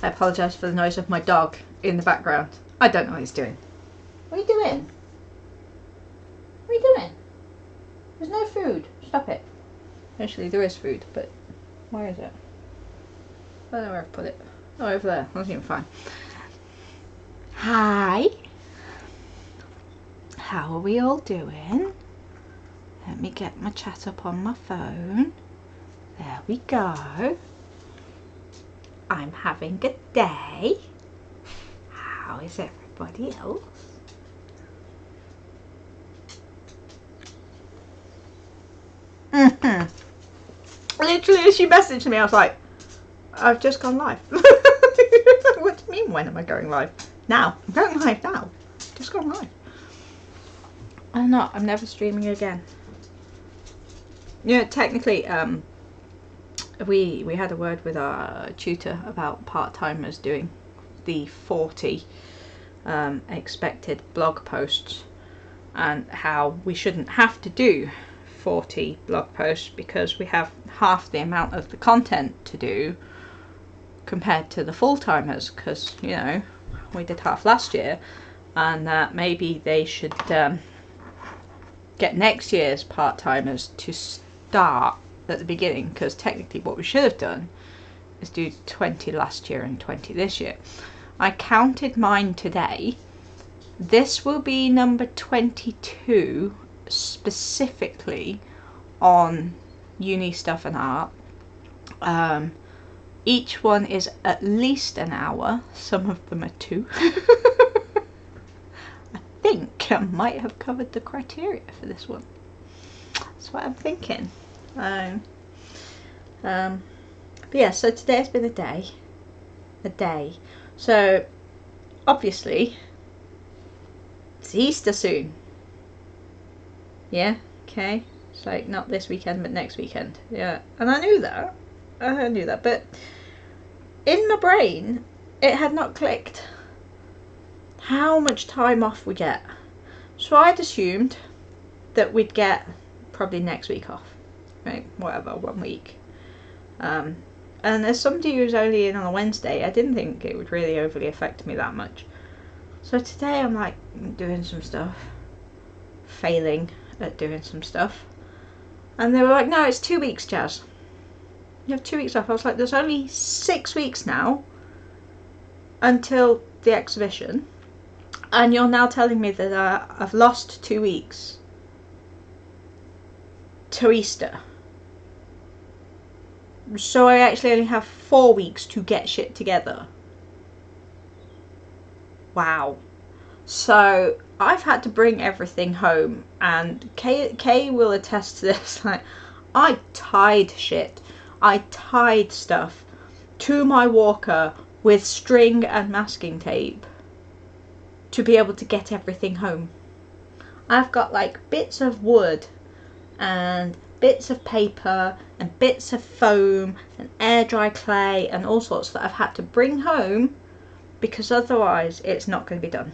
I apologise for the noise of my dog in the background. I don't know what he's doing. What are you doing? What are you doing? There's no food. Stop it. Actually, there is food, but where is it? I don't know where I've put it. Oh, over there. That's even fine. Hi. How are we all doing? Let me get my chat up on my phone. There we go. I'm having a day. How is everybody else? Literally, as she messaged me, I was like, I've just gone live. What do you mean, when am I going live? Now. I'm going live now. Just gone live. I'm not. I'm never streaming again. Yeah, technically, we had a word with our tutor about part-timers doing the 40 expected blog posts, and how we shouldn't have to do 40 blog posts because we have half the amount of the content to do compared to the full-timers, because, you know, we did half last year, and maybe they should get next year's part-timers to start at the beginning, because technically what we should have done is do 20 last year and 20 this year. I counted mine today. This will be number 22 specifically on uni stuff and art. Each one is at least an hour. Some of them are 2. I think I might have covered the criteria for this one. That's what I'm thinking. But yeah, so today's been a day. So obviously it's Easter soon. Yeah, okay. It's like not this weekend but next weekend. Yeah, and I knew that, but in my brain it had not clicked how much time off we get. So I'd assumed that we'd get probably next week off, right? Whatever, 1 week. And as somebody who's only in on a Wednesday, I didn't think it would really overly affect me that much. So today I'm like doing some stuff, failing at doing some stuff, and they were like, no, it's 2 weeks, Jazz. You have 2 weeks off. I was like, there's only 6 weeks now until the exhibition, and you're now telling me that I've lost 2 weeks to Easter. So I actually only have 4 weeks to get shit together. Wow. So I've had to bring everything home, and Kay will attest to this. Like, I tied shit. I tied stuff to my walker with string and masking tape to be able to get everything home. I've got like bits of wood and bits of paper and bits of foam and air dry clay and all sorts that I've had to bring home, because otherwise it's not going to be done.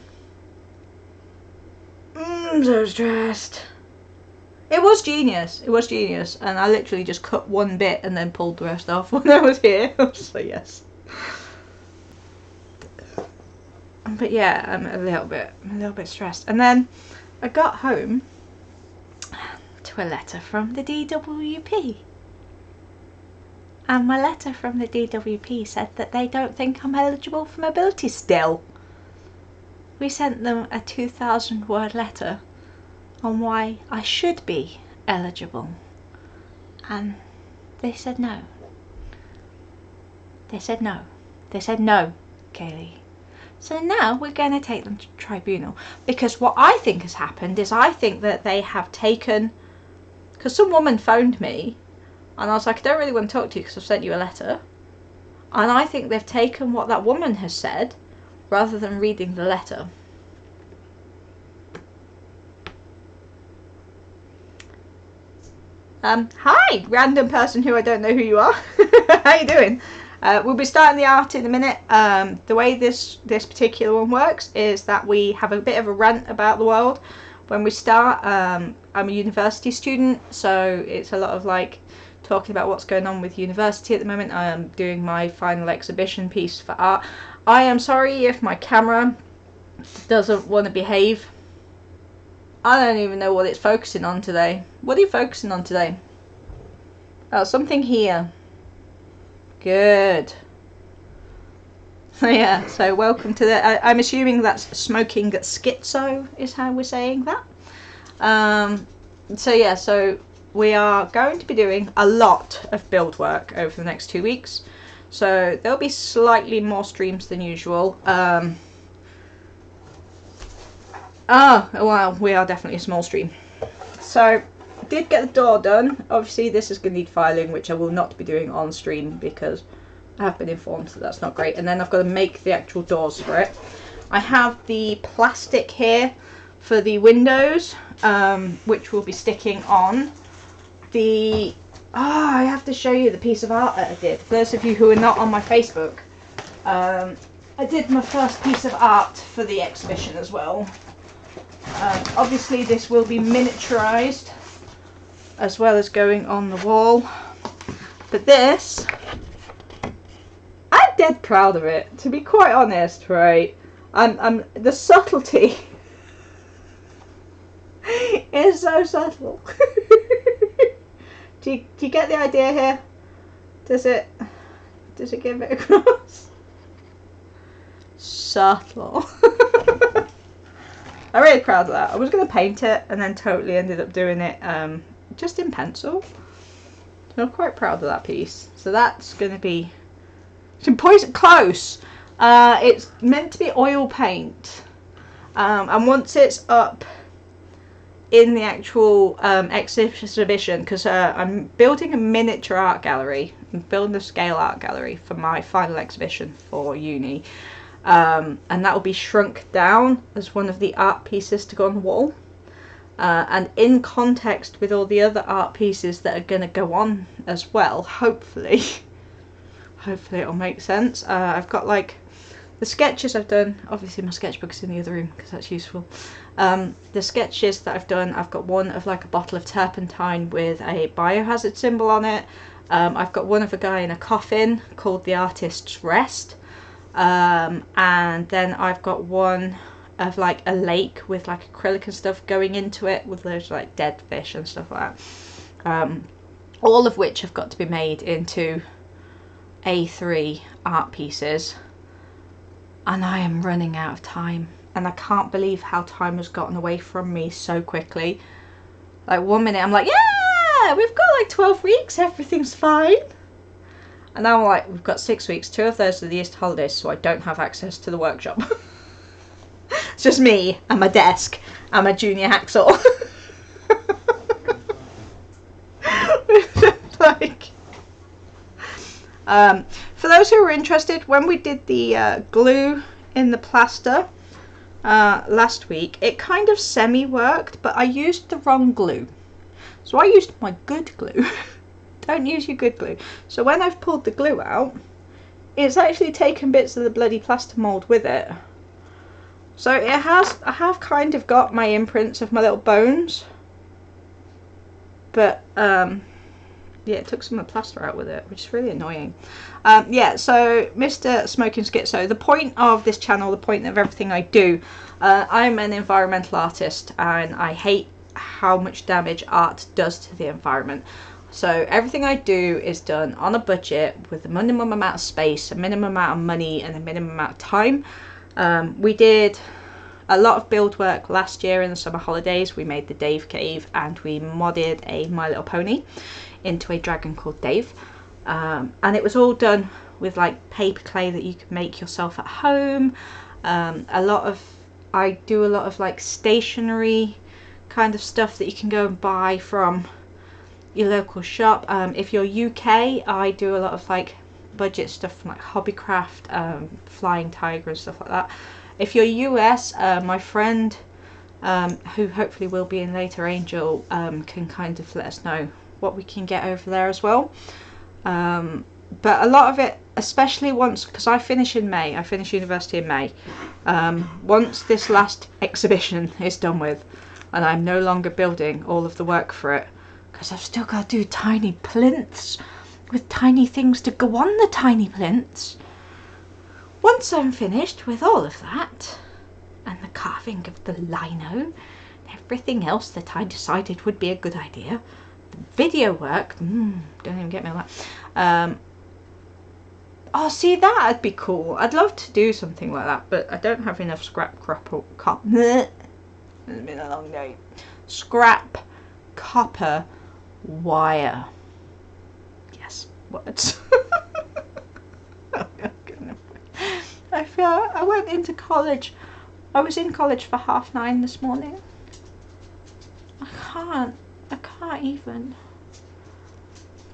I'm so stressed. It was genius, and I literally just cut one bit and then pulled the rest off when I was here. So yes. But yeah, I'm a little bit stressed. And then I got home to a letter from the DWP. And my letter from the DWP said that they don't think I'm eligible for mobility still. We sent them a 2,000 word letter on why I should be eligible. And they said no. They said no. They said no, Kaylee. So now we're going to take them to tribunal, because what I think has happened is I think that they have taken, because some woman phoned me and I was like, I don't really want to talk to you because I've sent you a letter, and I think they've taken what that woman has said rather than reading the letter. Hi, random person who I don't know who you are. How you doing? We'll be starting the art in a minute. The way this particular one works is that we have a bit of a rant about the world when we start. I'm a university student, so it's a lot of like talking about what's going on with university at the moment. I am doing my final exhibition piece for art. I am sorry if my camera doesn't want to behave. I don't even know what it's focusing on today. What are you focusing on today? Oh, something here. Good. Yeah, so welcome to the... I'm assuming that's smoking schizo is how we're saying that. So yeah, so we are going to be doing a lot of build work over the next 2 weeks. So there'll be slightly more streams than usual. Oh, well, we are definitely a small stream. So, did get the door done. Obviously, this is going to need filing, which I will not be doing on stream because I have been informed that that's not great. And then I've got to make the actual doors for it. I have the plastic here for the windows, which will be sticking on the... Oh, I have to show you the piece of art that I did. For those of you who are not on my Facebook, I did my first piece of art for the exhibition as well. Obviously this will be miniaturized as well as going on the wall, but this, I'm dead proud of it, to be quite honest, right? I'm the subtlety is so subtle. do you get the idea here? Does it give it across? Subtle. I'm really proud of that. I was going to paint it and then totally ended up doing it just in pencil. So I'm quite proud of that piece. So that's going to be some poison close. It's meant to be oil paint. And once it's up in the actual exhibition, because I'm building a miniature art gallery. I'm building a scale art gallery for my final exhibition for uni. And that will be shrunk down as one of the art pieces to go on the wall, and in context with all the other art pieces that are going to go on as well. Hopefully it'll make sense. I've got like the sketches I've done. Obviously my sketchbook's in the other room because that's useful. The sketches that I've done, I've got one of like a bottle of turpentine with a biohazard symbol on it. I've got one of a guy in a coffin called The Artist's Rest. And then I've got one of like a lake with like acrylic and stuff going into it with those like dead fish and stuff like that. All of which have got to be made into A3 art pieces. And I am running out of time. And I can't believe how time has gotten away from me so quickly. Like 1 minute I'm like, yeah, we've got like 12 weeks, everything's fine. And now I'm like, we've got 6 weeks, 2 of those are the Easter holidays, so I don't have access to the workshop. It's just me and my desk and my junior hacksaw. Like, for those who are interested, when we did the glue in the plaster last week, it kind of semi-worked, but I used the wrong glue. So I used my good glue. Don't use your good glue. So when I've pulled the glue out, it's actually taken bits of the bloody plaster mould with it. So I have kind of got my imprints of my little bones. But yeah, it took some of the plaster out with it, which is really annoying. Yeah, so Mr. Smoking Schizo, the point of this channel, the point of everything I do, I'm an environmental artist and I hate how much damage art does to the environment. So everything I do is done on a budget with a minimum amount of space, a minimum amount of money and a minimum amount of time. We did a lot of build work last year in the summer holidays. We made the Dave Cave and we modded a My Little Pony into a dragon called Dave. And it was all done with like paper clay that you can make yourself at home. I do a lot of like stationery kind of stuff that you can go and buy from your local shop. If you're UK, I do a lot of like budget stuff from like Hobbycraft, Flying Tiger and stuff like that. If you're US, my friend who hopefully will be in later, Angel, can kind of let us know what we can get over there as well. But a lot of it, especially once, because I finish in May, I finish university in May, once this last exhibition is done with and I'm no longer building all of the work for it, because I've still got to do tiny plinths with tiny things to go on the tiny plinths. Once I'm finished with all of that, and the carving of the lino, and everything else that I decided would be a good idea, the video work, don't even get me on that. Oh, see, that'd be cool. I'd love to do something like that, but I don't have enough scrap copper. It's been a long day. Scrap copper wire. Yes, words. Oh, goodness. I feel I went into college. I was in college for 9:30 this morning. I can't even.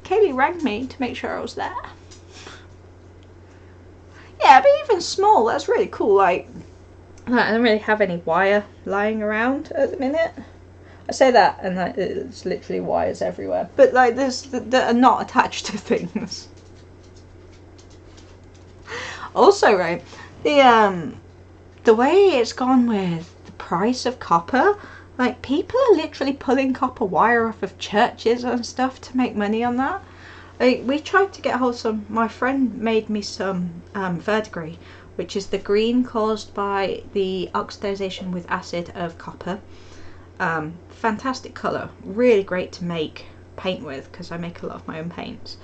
Kaylee rang me to make sure I was there. Yeah, but even small, that's really cool. Like, I don't really have any wire lying around at the minute. I say that, and like, it's literally wires everywhere. But like, there's that are not attached to things. Also, right, the way it's gone with the price of copper, like, people are literally pulling copper wire off of churches and stuff to make money on that. We tried to get hold of some. My friend made me some bleurgh, which is the green caused by the oxidization with acid of copper. Fantastic colour, really great to make paint with, because I make a lot of my own paints.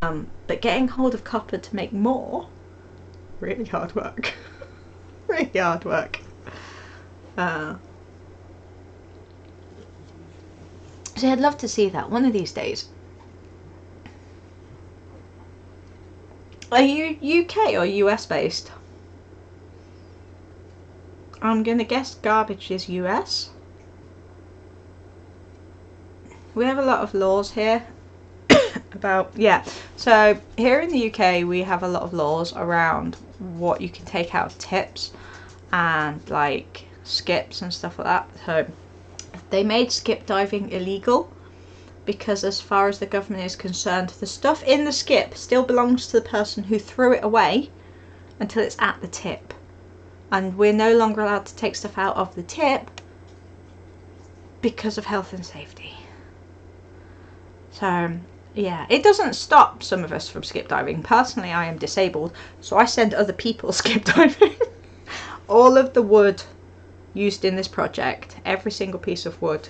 But getting hold of copper to make more, really hard work. Really hard work. So I'd love to see that one of these days. Are you UK or US based? I'm gonna guess garbage is US. We have a lot of laws here about, yeah, so here in the UK we have a lot of laws around what you can take out of tips and like skips and stuff like that. So they made skip diving illegal because, as far as the government is concerned, the stuff in the skip still belongs to the person who threw it away until it's at the tip, and we're no longer allowed to take stuff out of the tip because of health and safety. So yeah, it doesn't stop some of us from skip diving. Personally, I am disabled, so I send other people skip diving. All of the wood used in this project, every single piece of wood,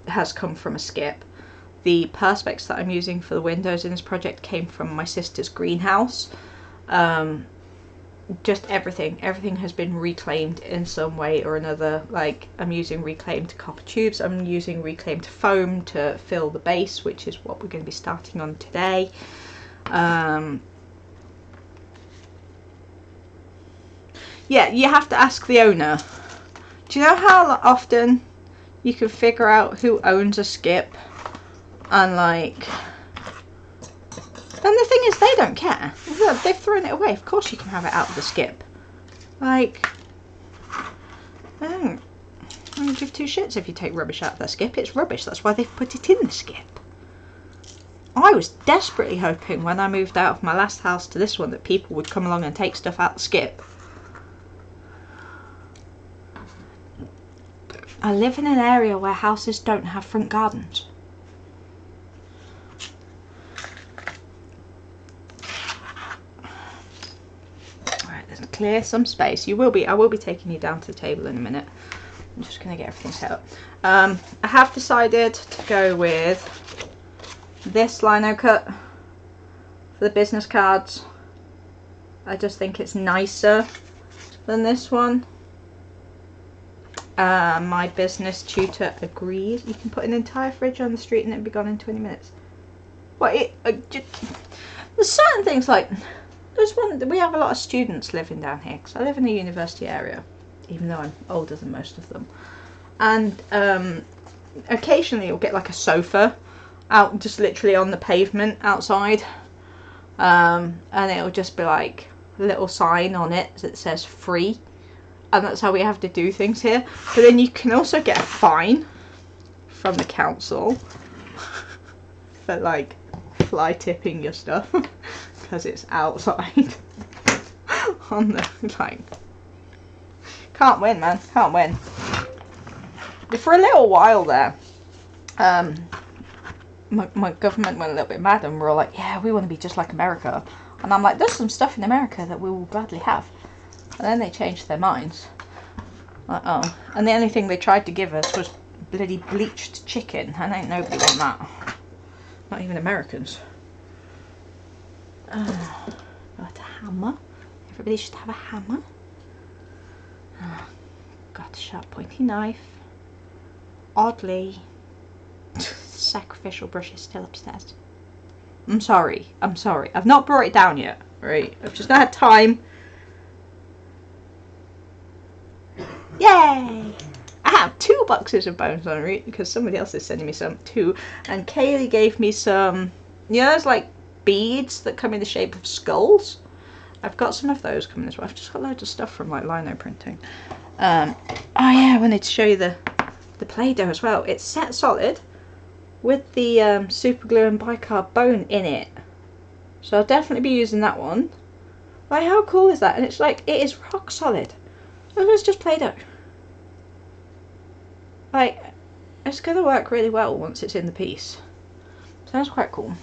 has come from a skip. The perspex that I'm using for the windows in this project came from my sister's greenhouse. Just everything has been reclaimed in some way or another. Like, I'm using reclaimed copper tubes, I'm using reclaimed foam to fill the base, which is what we're going to be starting on today. Yeah, you have to ask the owner. Do you know how often you can figure out who owns a skip? And like, and the thing is, they don't care. They've thrown it away. Of course you can have it out of the skip. Like, I don't give two shits if you take rubbish out of the skip. It's rubbish. That's why they've put it in the skip. I was desperately hoping when I moved out of my last house to this one that people would come along and take stuff out the skip. I live in an area where houses don't have front gardens. Alright, let's clear some space. I will be taking you down to the table in a minute. I'm just going to get everything set up. I have decided to go with this lino cut for the business cards. I just think it's nicer than this one. My business tutor agrees. You can put an entire fridge on the street and it'll be gone in 20 minutes. Well, there's certain things like, we have a lot of students living down here because I live in a university area, even though I'm older than most of them. And occasionally you'll get like a sofa out just literally on the pavement outside. And it'll just be like a little sign on it that says free. And that's how we have to do things here. But then you can also get a fine from the council for like fly tipping your stuff because it's outside on the, like, can't win, man, can't win. But for a little while there, my government went a little bit mad and we're all like, yeah, we want to be just like America. And I'm like, there's some stuff in America that we will gladly have. And then they changed their minds. Uh-oh. And the only thing they tried to give us was bloody bleached chicken. And ain't nobody want that. Not even Americans. Got a hammer. Everybody should have a hammer. Got a sharp pointy knife. Oddly, sacrificial brush is still upstairs. I'm sorry. I've not brought it down yet. Right. I've just not had time. Yay! I have 2 boxes of bones on route because somebody else is sending me some too. And Kaylee gave me some, you know, those like beads that come in the shape of skulls. I've got some of those coming as well. I've just got loads of stuff from like lino printing. Oh yeah, I wanted to show you the Play-Doh as well. It's set solid with the super glue and bicarb bone in it. So I'll definitely be using that one. Like, how cool is that? And it's like, it is rock solid. So it's just Play-Doh. Like, it's going to work really well once it's in the piece. So that's quite cool.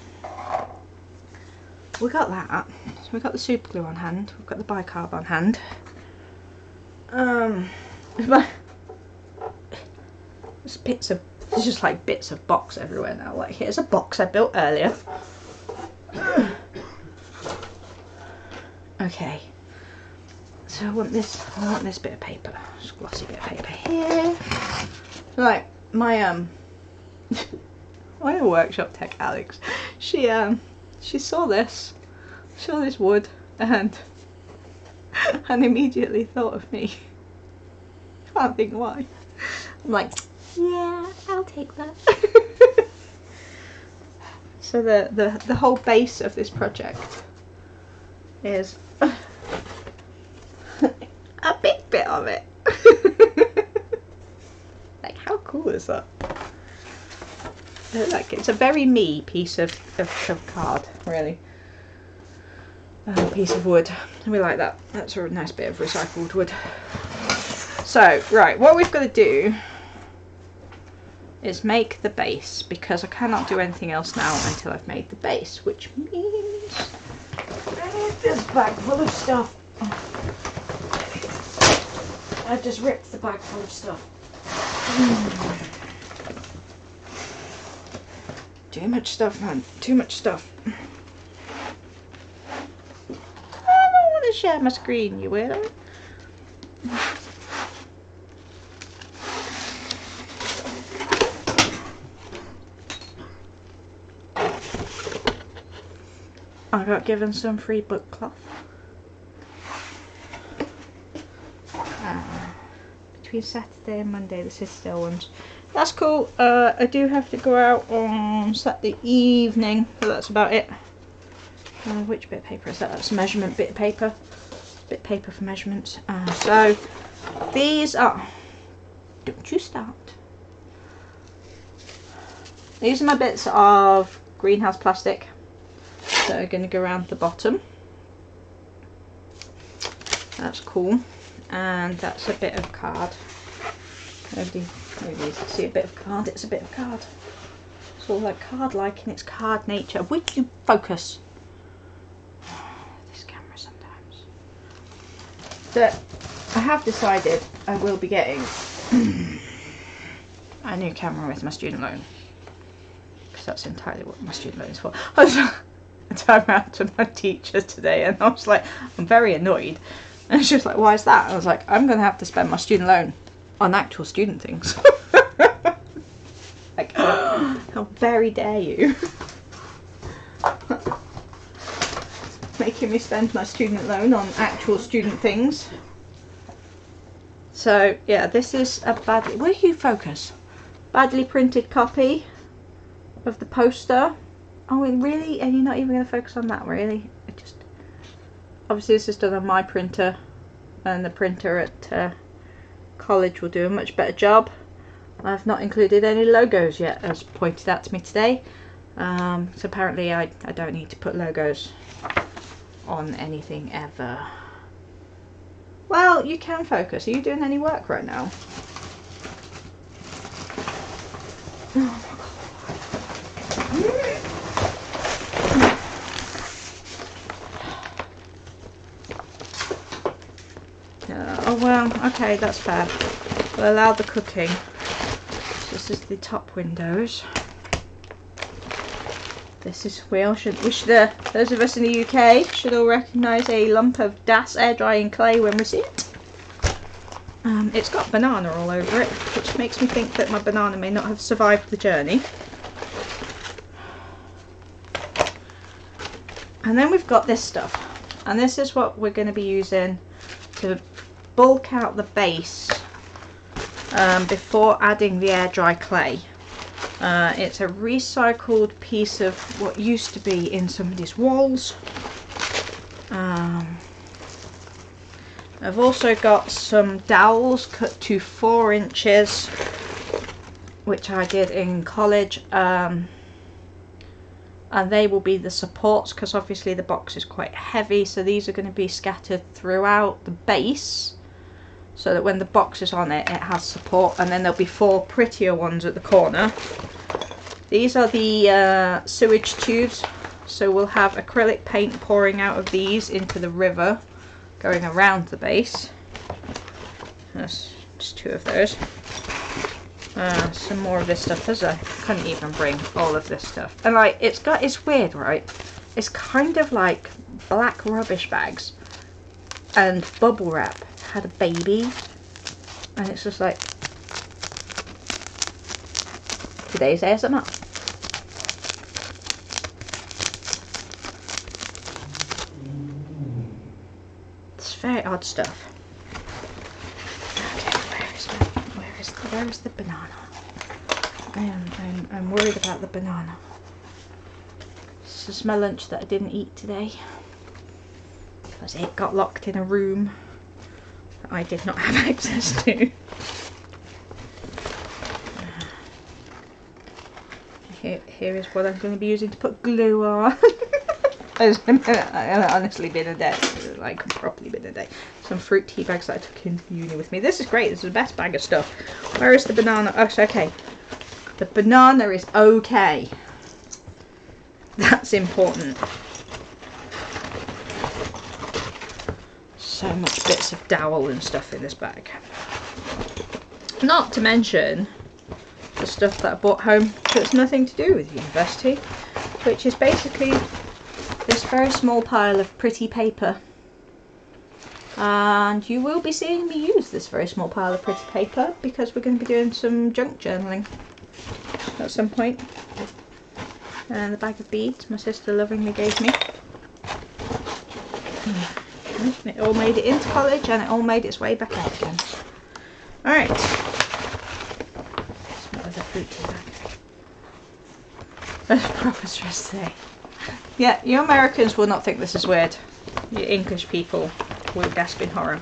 We got that. So we got the super glue on hand. We've got the bicarb on hand. There's just like bits of box everywhere now. Like, here's a box I built earlier. Okay. So I want this bit of paper. Just glossy bit of paper here. Like my my workshop tech Alex, she saw this wood and immediately thought of me. Can't think why. I'm like, yeah, I'll take that. So the whole base of this project is a big bit of it. Like, how cool is that? Like, it's a very me piece of card, really. A piece of wood. We like that. That's a nice bit of recycled wood. So, right, what we've got to do is make the base, because I cannot do anything else now until I've made the base, which means I need this bag full of stuff. I just ripped the bag full of stuff. Too much stuff, man. Too much stuff. I don't want to share my screen, you weirdo. I got given some free book cloth. Between Saturday and Monday, the Citadel ones. That's cool. I do have to go out on Saturday evening, but that's about it. Which bit of paper is that? That's a measurement bit of paper. Bit of paper for measurements. So these are... Don't you start. These are my bits of greenhouse plastic that are going to go around the bottom. That's cool. And that's a bit of card. Nobody needs to see a bit of card. It's a bit of card. It's all like card-like in its card nature. Would you focus? This camera sometimes. But I have decided I will be getting a new camera with my student loan. Because that's entirely what my student loan is for. I turned around to my teacher today and I was like, I'm very annoyed. And she was like, why is that? And I was like, I'm going to have to spend my student loan on actual student things. Like, how very dare you? Making me spend my student loan on actual student things. So, yeah, this is a badly... Will you focus? Badly printed copy of the poster. Oh, really? And you're not even going to focus on that, really? Obviously this is done on my printer, and the printer at college will do a much better job. I've not included any logos yet, as pointed out to me today. So apparently I don't need to put logos on anything ever. Well, you can focus. Are you doing any work right now? Oh my god. Oh well, okay, that's fair. We'll allow the cooking. So this is the top windows. This is those of us in the UK should all recognise a lump of Das air drying clay when we see it. It's got banana all over it, which makes me think that my banana may not have survived the journey. And then we've got this stuff, and this is what we're going to be using to bulk out the base before adding the air dry clay. It's a recycled piece of what used to be in somebody's walls. I've also got some dowels cut to 4 inches, which I did in college, and they will be the supports, because obviously the box is quite heavy, so these are going to be scattered throughout the base so that when the box is on it, it has support. And then there'll be 4 prettier ones at the corner. These are the sewage tubes, so we'll have acrylic paint pouring out of these into the river going around the base. That's just 2 of those. Some more of this stuff, as I couldn't even bring all of this stuff. And like, it's weird, right? It's kind of like black rubbish bags and bubble wrap had a baby, and it's just like today's ASMR. It's very odd stuff. Where is the banana? I'm worried about the banana. This is my lunch that I didn't eat today, because it got locked in a room that I did not have access to. Here is what I'm going to be using to put glue on. It's honestly been a day, like properly been a day. Some fruit tea bags that I took into uni with me. This is great. This is the best bag of stuff. Where is the banana? Oh, it's okay. The banana is okay. That's important. So much bits of dowel and stuff in this bag. Not to mention the stuff that I brought home that's nothing to do with university, which is basically this very small pile of pretty paper. And you will be seeing me use this very small pile of pretty paper because we're going to be doing some junk journaling at some point. And the bag of beads my sister lovingly gave me. It all made it into college and it all made its way back out again. Alright. Smell of the fruit tea bag. That's proper stress today. Yeah, you Americans will not think this is weird. You English people will gasp in horror.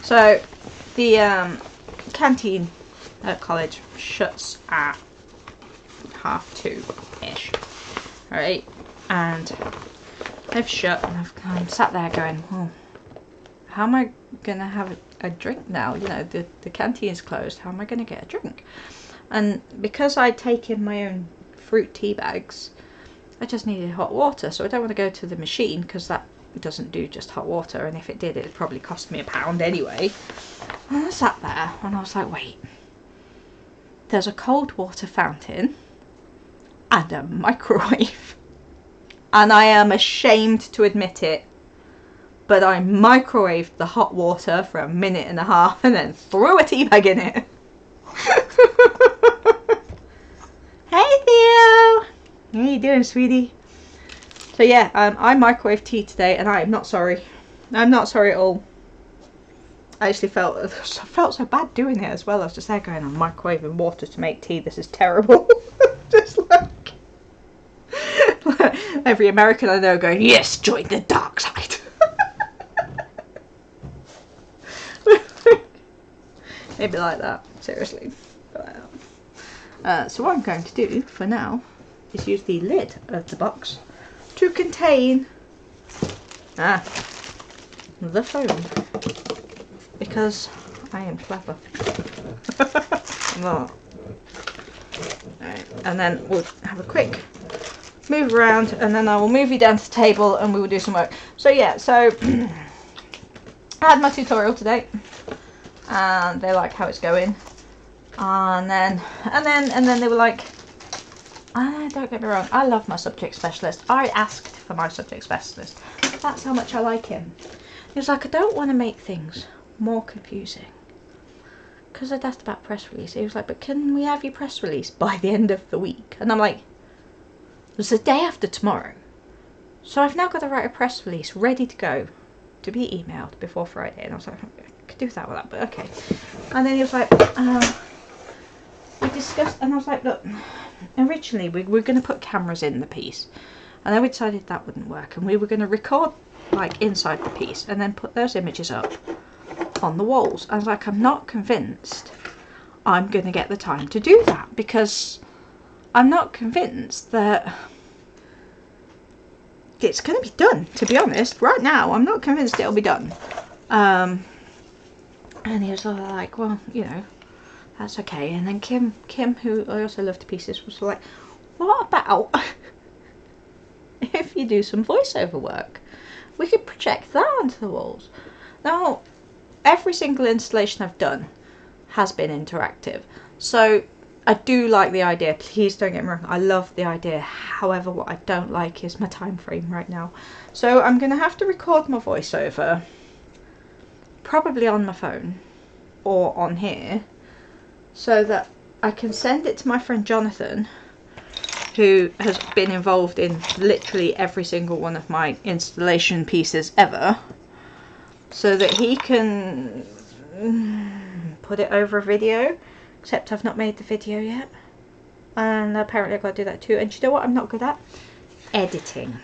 So, the canteen at college shuts at 2:30-ish. Right? And they've shut, and I'm sat there going, well, how am I going to have a drink now? You know, the canteen's closed. How am I going to get a drink? And because I'd taken my own fruit tea bags, I just needed hot water, so I don't want to go to the machine because that doesn't do just hot water, and if it did, it'd probably cost me £1 anyway. And I sat there and I was like, wait, there's a cold water fountain and a microwave, and I am ashamed to admit it, but I microwaved the hot water for 1.5 minutes and then threw a tea bag in it. Hey Theo! How you doing, sweetie? So yeah, I microwaved tea today, and I am not sorry. I'm not sorry at all. I actually felt so bad doing it as well. I was just there going, I'm microwaving water to make tea. This is terrible. Just like every American I know going, yes, join the dark side. Maybe like that. Seriously. So what I'm going to do for now is use the lid of the box to contain the phone, because I am clever. Right. And then we'll have a quick move around, and then I will move you down to the table and we will do some work. So yeah, so I had my tutorial today, and they like how it's going. And then they were like, don't get me wrong, I love my subject specialist. I asked for my subject specialist. That's how much I like him. He was like, I don't want to make things more confusing. Because I'd asked about press release. He was like, but can we have your press release by the end of the week? And I'm like, it's the day after tomorrow. So I've now got to write a press release ready to go to be emailed before Friday. And I was like, I could do without that, but okay. And then he was like, we discussed, and I was like, look, originally we were going to put cameras in the piece. And then we decided that wouldn't work. And we were going to record like inside the piece and then put those images up on the walls. I was like, I'm not convinced I'm going to get the time to do that, because I'm not convinced that it's going to be done, to be honest. Right now, I'm not convinced it'll be done. And he was like, well, you know, that's okay. And then Kim, who I also love to pieces, was like, what about if you do some voiceover work? We could project that onto the walls. Now, every single installation I've done has been interactive. So I do like the idea, please don't get me wrong, I love the idea. However, what I don't like is my time frame right now. So I'm going to have to record my voiceover, probably on my phone or on here, so that I can send it to my friend Jonathan, who has been involved in literally every single one of my installation pieces ever, so that he can put it over a video, except I've not made the video yet, and apparently I've got to do that too. And you know what I'm not good at? Editing.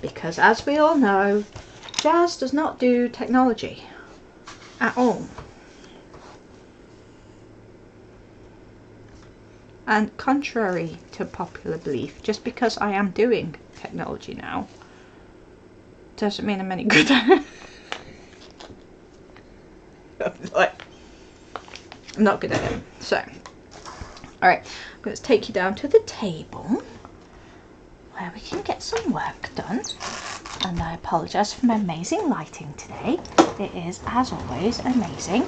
Because as we all know, Jazz does not do technology at all. And contrary to popular belief, just because I am doing technology now doesn't mean I'm any good at it. I'm not good at it. So, alright, I'm going to take you down to the table where we can get some work done. And I apologise for my amazing lighting today. It is, as always, amazing.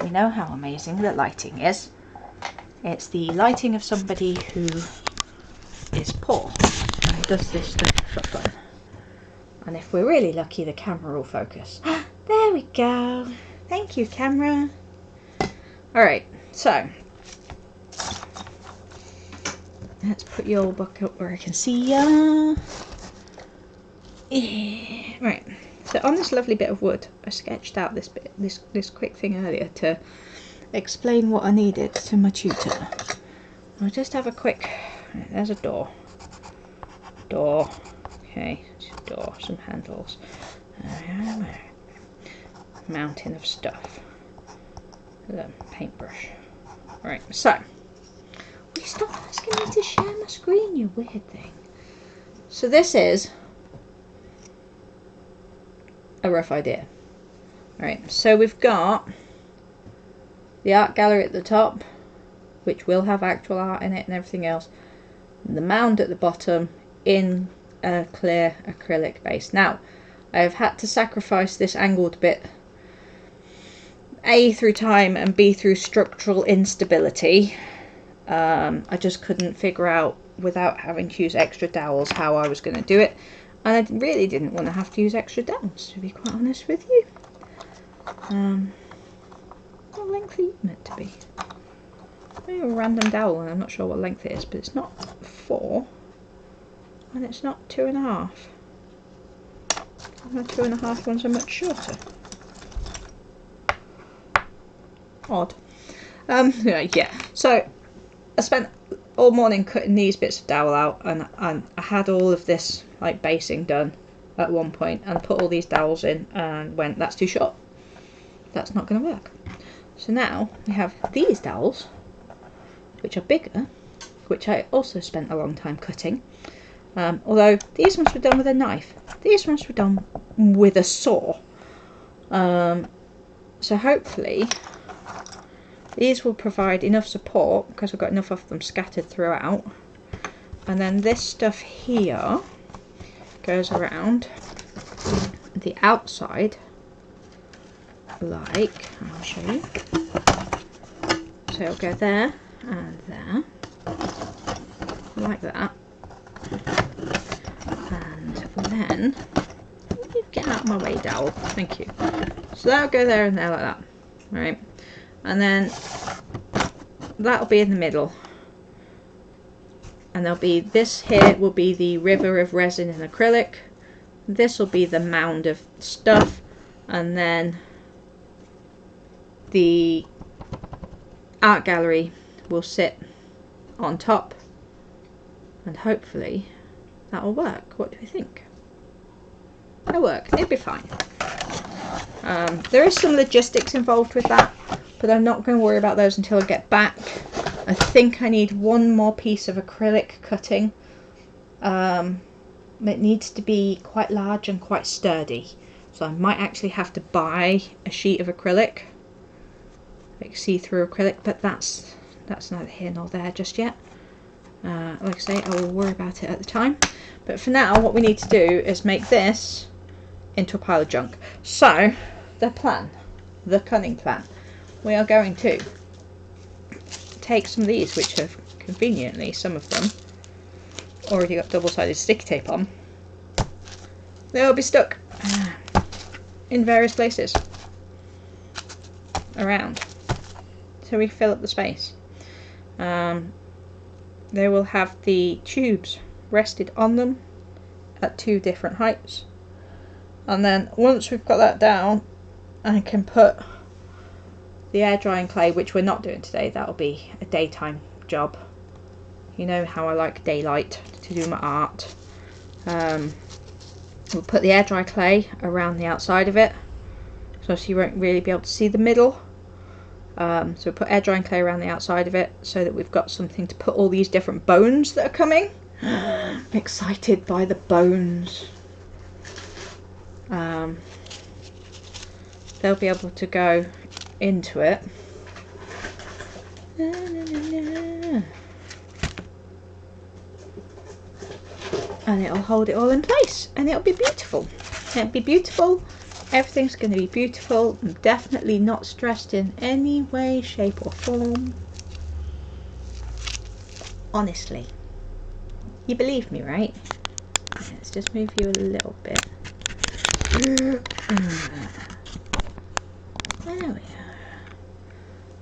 We know how amazing the lighting is. It's the lighting of somebody who is poor and does this stuff for fun. And if we're really lucky, the camera will focus. There we go. Thank you, camera. Alright, so let's put your old book up where I can see ya. Yeah. Right, so on this lovely bit of wood, I sketched out this quick thing earlier to explain what I needed to my tutor. I'll just have a quick, there's a door, okay, door, some handles, mountain of stuff, the paintbrush. Right, so, will you stop asking me to share my screen, you weird thing? So this is a rough idea. Alright, so we've got the art gallery at the top, which will have actual art in it and everything else. The mound at the bottom in a clear acrylic base. Now, I have had to sacrifice this angled bit, A, through time, and B, through structural instability. I just couldn't figure out, without having to use extra dowels, how I was going to do it. And I really didn't want to have to use extra dowels, to be quite honest with you. What length are you meant to be? Maybe a random dowel, and I'm not sure what length it is, but it's not 4, and it's not 2.5. And the 2.5 ones are much shorter. Odd. Yeah. So I spent all morning cutting these bits of dowel out, and I had all of this like basing done at one point, and put all these dowels in, and went, that's too short. That's not going to work. So now we have these dowels, which are bigger, which I also spent a long time cutting. Although these ones were done with a knife, these ones were done with a saw. So hopefully these will provide enough support, because I've got enough of them scattered throughout. And then this stuff here goes around the outside like, I'll show you. So it'll go there and there, like that. And then, get out of my way, dowel, thank you. So that'll go there and there like that, right? And then that'll be in the middle. And there'll be, this here will be the river of resin and acrylic. This will be the mound of stuff. And then the art gallery will sit on top. And hopefully that'll work. What do you think? It'll work. It'll be fine. There is some logistics involved with that, but I'm not going to worry about those until I get back. I think I need one more piece of acrylic cutting. It needs to be quite large and quite sturdy, so I might actually have to buy a sheet of acrylic, like see-through acrylic, but that's neither here nor there just yet. Like I say, I will worry about it at the time, but for now what we need to do is make this into a pile of junk. So the plan, the cunning plan, we are going to take some of these, which have conveniently, some of them already got double-sided sticky tape on. They'll be stuck in various places around, so we fill up the space. They will have the tubes rested on them at 2 different heights, and then once we've got that down, I can put the air drying clay, which we're not doing today. That'll be a daytime job. You know how I like daylight to do my art. We'll put the air dry clay around the outside of it, so you won't really be able to see the middle. So we'll put air drying clay around the outside of it so that we've got something to put all these different bones that are coming. I'm excited by the bones. They'll be able to go into it. And it'll hold it all in place, and it'll be beautiful. It'll be beautiful. Everything's going to be beautiful. I'm definitely not stressed in any way, shape or form. Honestly. You believe me, right? Let's just move you a little bit. There we are.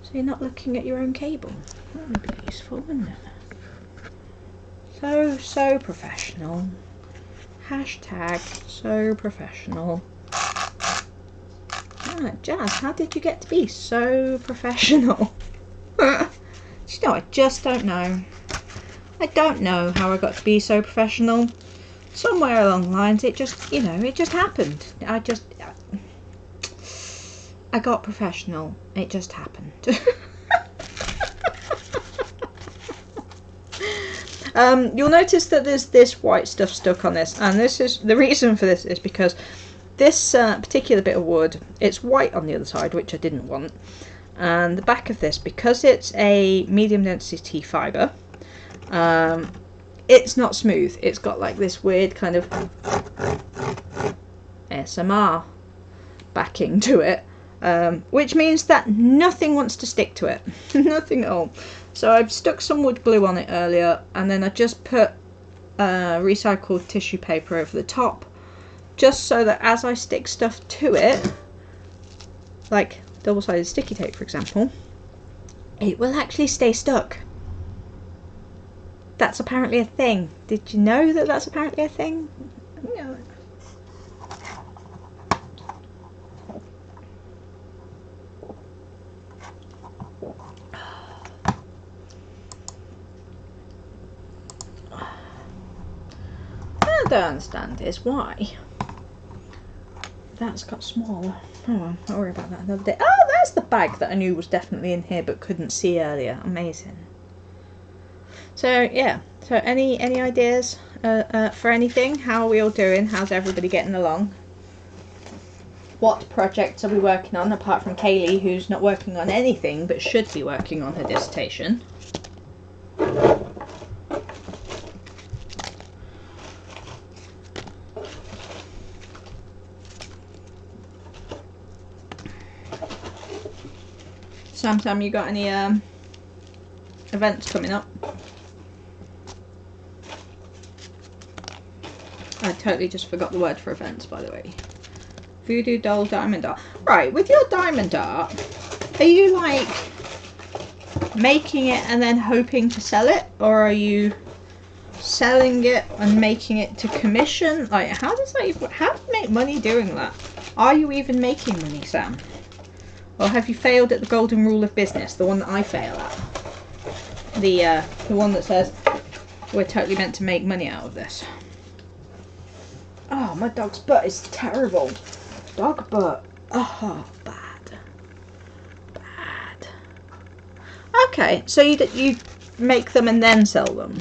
So you're not looking at your own cable. That would be useful, wouldn't it? So professional. Hashtag so professional. Ah, Jazz, how did you get to be so professional? You know, I just don't know. I don't know how I got to be so professional. Somewhere along the lines, it just, you know, it just happened. I got professional. It just happened. You'll notice that there's this white stuff stuck on this, and this is the reason for this is because this particular bit of wood, it's white on the other side, which I didn't want, and the back of this, because it's a medium density fibre, it's not smooth. It's got like this weird kind of ASMR backing to it, which means that nothing wants to stick to it. Nothing at all. So I've stuck some wood glue on it earlier, and then I just put recycled tissue paper over the top, just so that as I stick stuff to it, like double-sided sticky tape for example, it will actually stay stuck. That's apparently a thing. Did you know that that's apparently a thing? No. What I don't understand is why that's got smaller. Oh well, I'll worry about that another day. Oh, that's the bag that I knew was definitely in here but couldn't see earlier. Amazing. So yeah, so any ideas for anything? How are we all doing? How's everybody getting along? What projects are we working on, apart from Kaylee, who's not working on anything but should be working on her dissertation? Sam, you got any events coming up? I totally just forgot the word for events, by the way. Voodoo doll, diamond art. Right, with your diamond art, are you like making it and then hoping to sell it, or are you selling it and making it to commission? Like, how do you make money doing that? Are you even making money, Sam? Or have you failed at the golden rule of business, the one that I fail at? The one that says we're totally meant to make money out of this. Oh, my dog's butt is terrible. Dog butt. Oh, bad. Bad. Okay, so you make them and then sell them.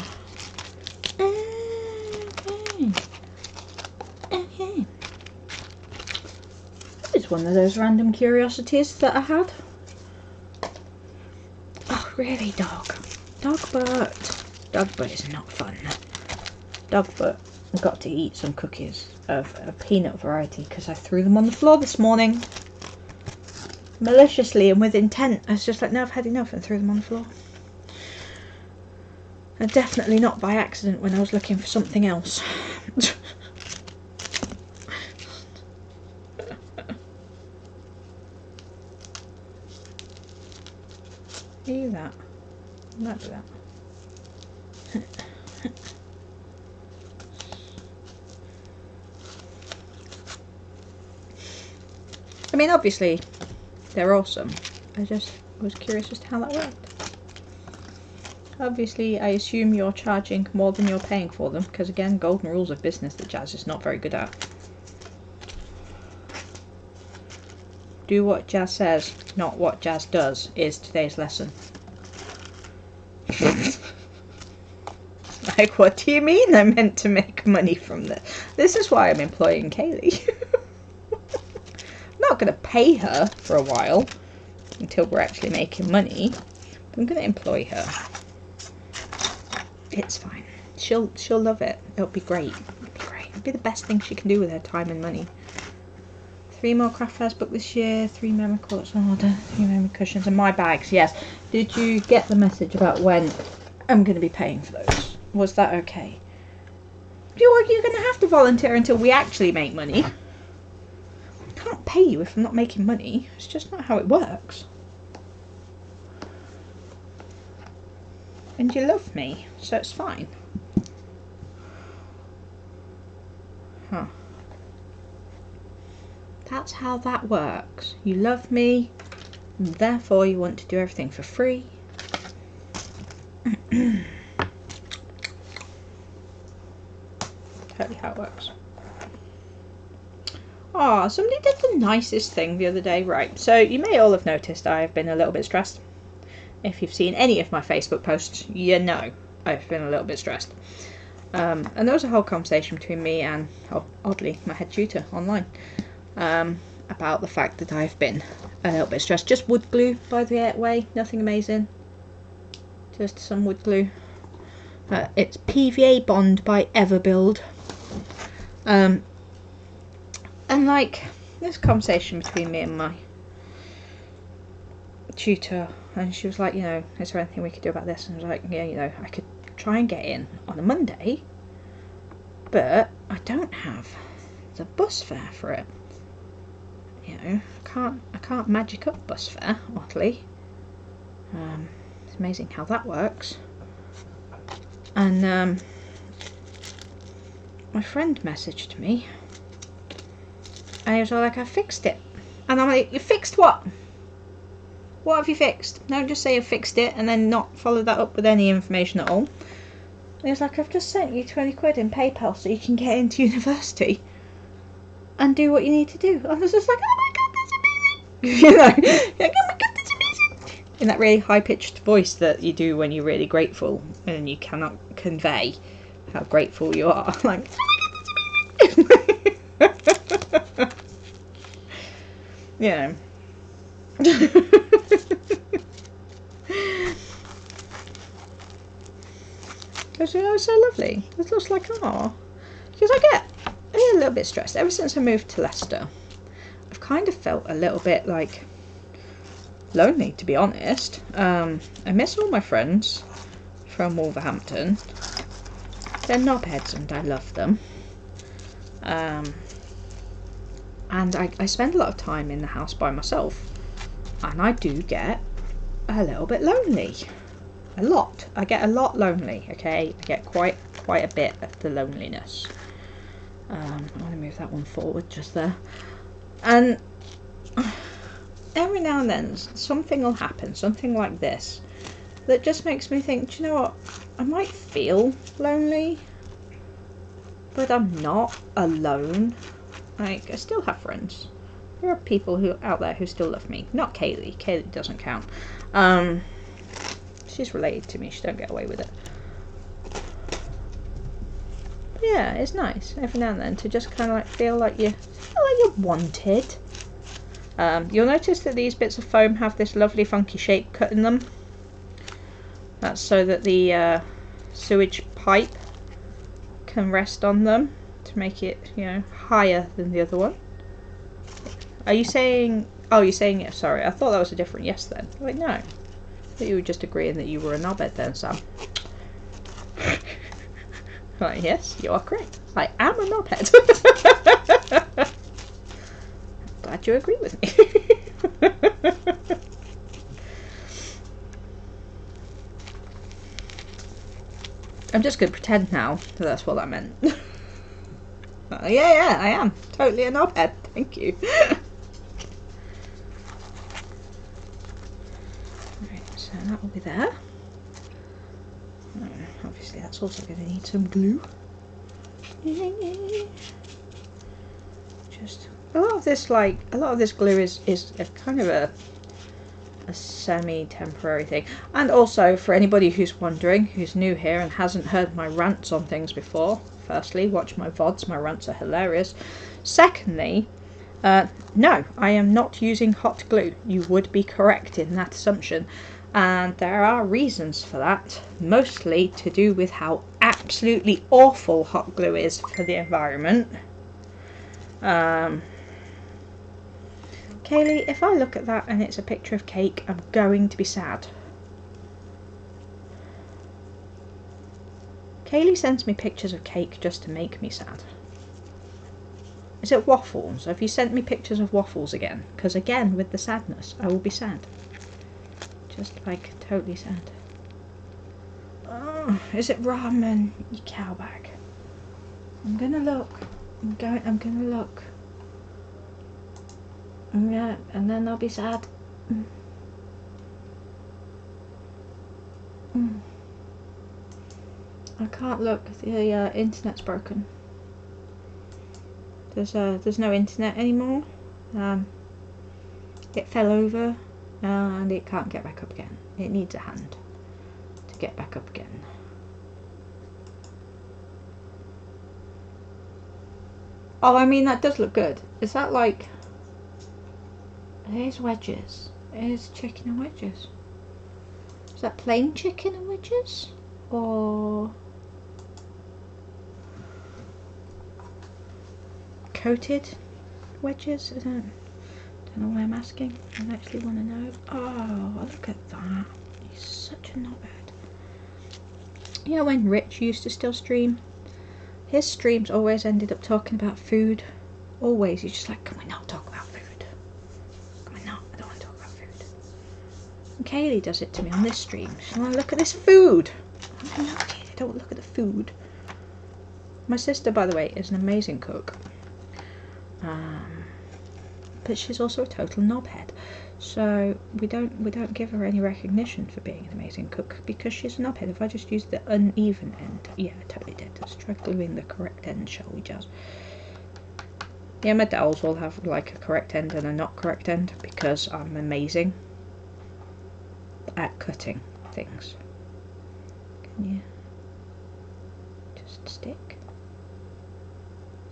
Okay. It's one of those random curiosities that I had. Oh, really, dog? Dog butt. Dog butt is not fun. Dog butt. I got to eat some cookies of a peanut variety because I threw them on the floor this morning. Maliciously and with intent. I was just like, no, I've had enough, and threw them on the floor. And definitely not by accident when I was looking for something else. Do that. Not do that. I mean, obviously, they're awesome. I just was curious as to how that worked. Obviously, I assume you're charging more than you're paying for them, because again, golden rules of business that Jazz is not very good at. Do what Jazz says, not what Jazz does, is today's lesson. Like, what do you mean I'm meant to make money from this? This is why I'm employing Kaylee. I'm not going to pay her for a while until we're actually making money. I'm going to employ her. It's fine. She'll love it. It'll be great. It'll be great. It'll be the best thing she can do with her time and money. 3 more craft fairs booked this year. 3 memory courts on order. 3 memory cushions and my bags. Yes. Did you get the message about when I'm going to be paying for those? Was that okay? You're going to have to volunteer until we actually make money. I can't pay you if I'm not making money. It's just not how it works. And you love me, so it's fine. Huh. That's how that works. You love me, and therefore you want to do everything for free. Totally how it works. Oh, somebody did the nicest thing the other day. Right, so you may all have noticed I've been a little bit stressed. If you've seen any of my Facebook posts, you know I've been a little bit stressed. And there was a whole conversation between me and, oddly, my head tutor online about the fact that I've been a little bit stressed. Just wood glue, by the way, nothing amazing. Just some wood glue. It's PVA Bond by Everbuild. And like, this conversation between me and my tutor, and she was like, you know, is there anything we could do about this? And I was like, yeah, you know, I could try and get in on a Monday, but I don't have the bus fare for it. You know, I can't magic up bus fare, oddly. It's amazing how that works. And my friend messaged me, and he was all like, I fixed it. And I'm like, you fixed what? What have you fixed? Don't just say you fixed it and then not follow that up with any information at all. And he was like, I've just sent you 20 quid in PayPal so you can get into university and do what you need to do. And I was just like, oh my god, that's amazing. You know, like, oh my god, that's amazing. In that really high-pitched voice that you do when you're really grateful and you cannot convey how grateful you are. Like, oh my god, that's amazing. You know. Because it was so lovely. It was just like, oh, because I get a little bit stressed ever since I moved to Leicester. I've kind of felt a little bit like lonely, to be honest. I miss all my friends from Wolverhampton. They're knobheads and I love them. And I spend a lot of time in the house by myself. And I do get a little bit lonely. A lot. I get a lot lonely, okay? I get quite a bit of the loneliness. I want to move that one forward just there. And every now and then something will happen, something like this, that just makes me think, do you know what? I might feel lonely, but I'm not alone. Like, I still have friends. There are people out there who still love me. Not Kaylee. Kaylee doesn't count. She's related to me. She don't get away with it. But yeah, it's nice every now and then to just kind of like feel like you're wanted. You'll notice that these bits of foam have this lovely funky shape cut in them. That's so that the sewage pipe can rest on them to make it, you know, higher than the other one. Are you saying... Oh, you're saying yes, sorry. I thought that was a different yes then. Like, no. I thought you were just agreeing that you were a knobhead then, Sam. Like, yes, you are correct. I am a knobhead. Glad you agree with me. I'm just going to pretend now that that's what that meant. Yeah, I am. Totally a knobhead. Thank you. Right, so that will be there. Obviously that's also going to need some glue. Just a lot of this glue is a kind of a semi-temporary thing. And also, for anybody who's wondering, who's new here and hasn't heard my rants on things before, firstly, watch my VODs, my rants are hilarious. Secondly, no, I am not using hot glue. You would be correct in that assumption. And there are reasons for that, mostly to do with how absolutely awful hot glue is for the environment. Kaylee, if I look at that and it's a picture of cake, I'm going to be sad. Kaylee sends me pictures of cake just to make me sad. Is it waffles? Have you sent me pictures of waffles again? Because again, with the sadness, I will be sad. Just like totally sad. Oh, is it ramen, you cow bag? I'm gonna look. I'm gonna look. Yeah, and then I'll be sad. I can't look. The internet's broken. There's no internet anymore. It fell over and it can't get back up again. It needs a hand to get back up again. Oh, I mean, that does look good. Is that like... Here's wedges. Here's chicken and wedges. Is that plain chicken and wedges? Or... coated wedges? I don't know why I'm asking. I actually want to know. Oh, look at that. He's such a knobhead. You know when Rich used to still stream? His streams always ended up talking about food. Always. He's just like, can we not talk about food? Can we not? I don't want to talk about food. And Kaylee does it to me on this stream. She's like, look at this food. I'm like, no, Kaylee, don't look at the food. My sister, by the way, is an amazing cook. But she's also a total knobhead. So we don't give her any recognition for being an amazing cook because she's a knobhead. If I just used the uneven end, yeah, I totally did. Let's try gluing the correct end, shall we, Jazz? Yeah, my dolls will have like a correct end and a not correct end because I'm amazing at cutting things. Can you just stick?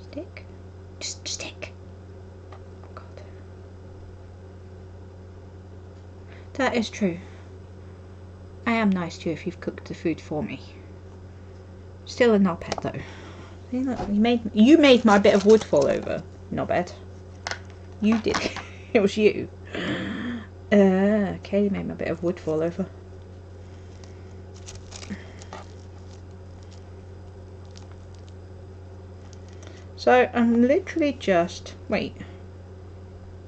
Stick? Just stick. That is true. I am nice to you if you've cooked the food for me. Still a knobhead though. See, look, you made my bit of wood fall over, knobhead. You did it. It was you. Kaylee made my bit of wood fall over. So I'm literally just... Wait.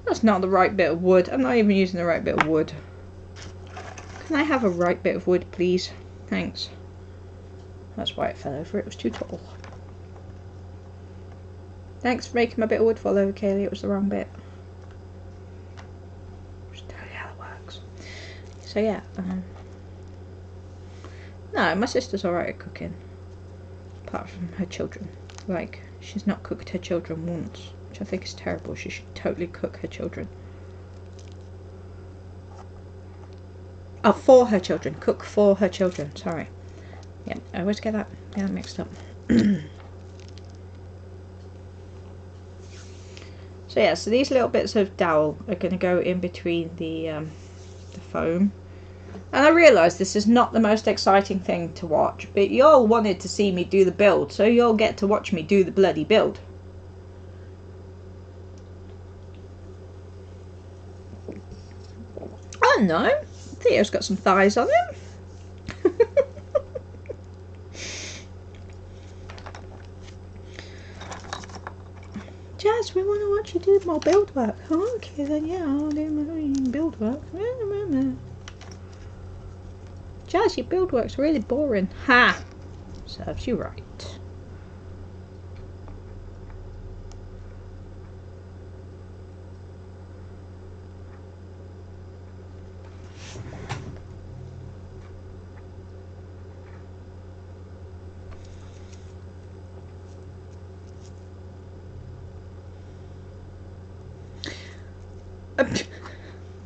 That's not the right bit of wood. I'm not even using the right bit of wood. Can I have a right bit of wood, please? Thanks. That's why it fell over. It was too tall. Thanks for making my bit of wood fall over, Kaylee. It was the wrong bit. Just tell you how it works. So yeah. No, my sister's alright at cooking. Apart from her children. Like, she's not cooked her children once. Which I think is terrible. She should totally cook her children. Oh, for her children. Cook for her children. Sorry. Yeah, I always get that mixed up. So yeah, so these little bits of dowel are going to go in between the foam. And I realise this is not the most exciting thing to watch, but y'all wanted to see me do the build, so you'll get to watch me do the bloody build. Oh no, Theo's got some thighs on him. Jazz, we want to watch you do more build work. Oh, okay then, yeah, I'll do my build work. Jazz, your build work's really boring. Ha! Serves you right.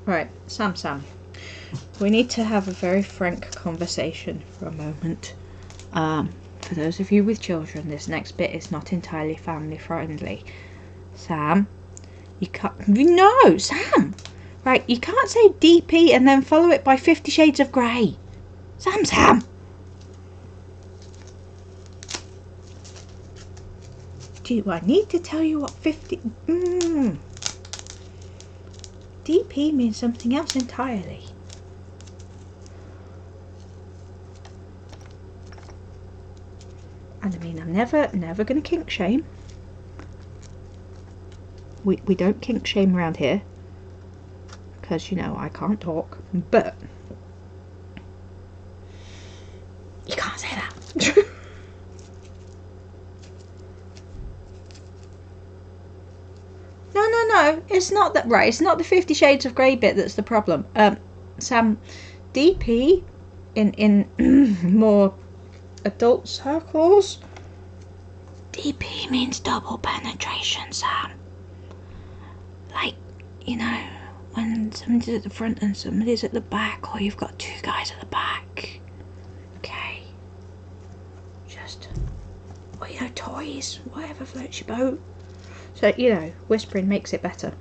Right, Sam. We need to have a very frank conversation for a moment. For those of you with children, this next bit is not entirely family friendly. Sam, you can't... No, Sam! Right, you can't say DP and then follow it by 50 Shades of Grey. Sam! Do I need to tell you what 50... DP means something else entirely. And I mean, I'm never going to kink shame. We don't kink shame around here. Because, you know, I can't talk. But you can't say that. No, it's not that, right, it's not the 50 Shades of Grey bit that's the problem. Sam, DP in more adult circles, DP means double penetration, Sam. Like, you know, when somebody's at the front and somebody's at the back, or you've got two guys at the back. Okay. Just, or, you know, toys, whatever floats your boat. So, you know, whispering makes it better.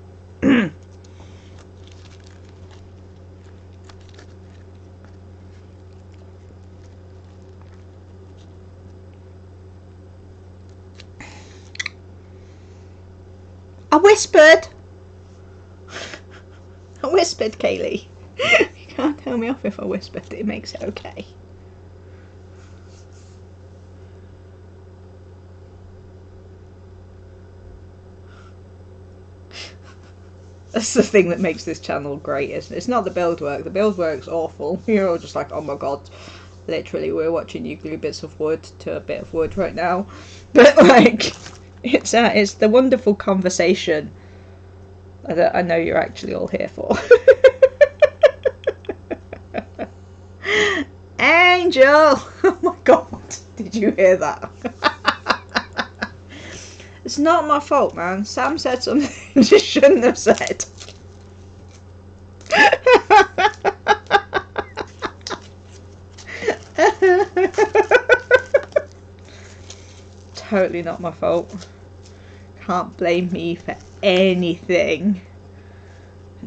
I whispered, Kaylee. You can't tell me off if I whispered. It makes it okay. That's the thing that makes this channel great, isn't it? It's not the build work. The build work's awful. You're all just like, oh my god. Literally, we're watching you glue bits of wood to a bit of wood right now. But, like, it's the wonderful conversation that I know you're actually all here for. Angel! Oh my god. Did you hear that? It's not my fault, man. Sam said something she shouldn't have said. Totally not my fault. Can't blame me for anything.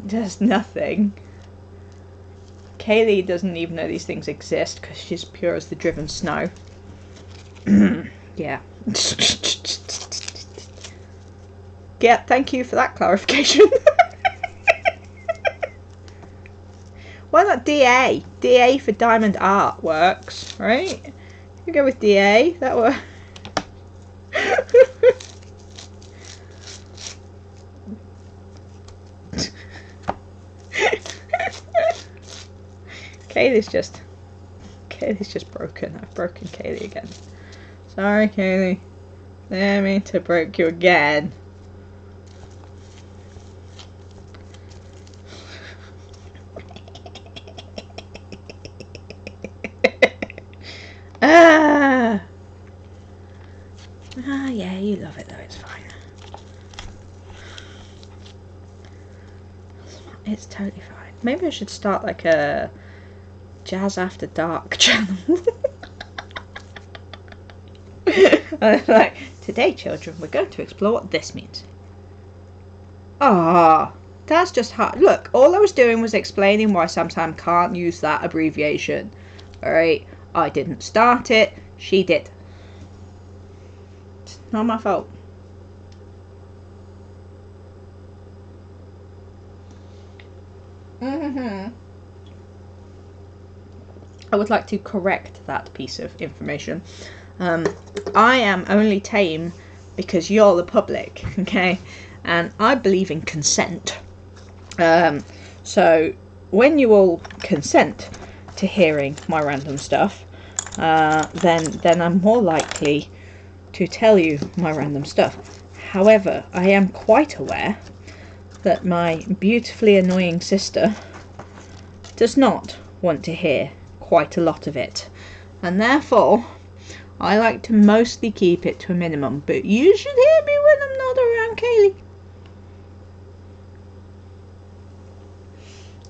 Just nothing. Kaylee doesn't even know these things exist because she's pure as the driven snow. Yeah. Yeah, thank you for that clarification. Why not DA? DA for diamond art works, right? You go with DA, that works. Kaylee's just broken. I've broken Kaylee again. Sorry, Kaylee. Didn't mean to break you again. Yeah, you love it though, it's fine. It's totally fine. Maybe I should start like a Jazz After Dark channel. Like, today children, we're going to explore what this means. Ah, that's just hard. Look, all I was doing was explaining why Sam can't use that abbreviation. Alright, I didn't start it, she did. It's not my fault. I would like to correct that piece of information. I am only tame because you're the public, okay? And I believe in consent. So when you all consent to hearing my random stuff, then I'm more likely to tell you my random stuff. However, I am quite aware that my beautifully annoying sister does not want to hear quite a lot of it, and therefore I like to mostly keep it to a minimum, but you should hear me when I'm not around Kaylee.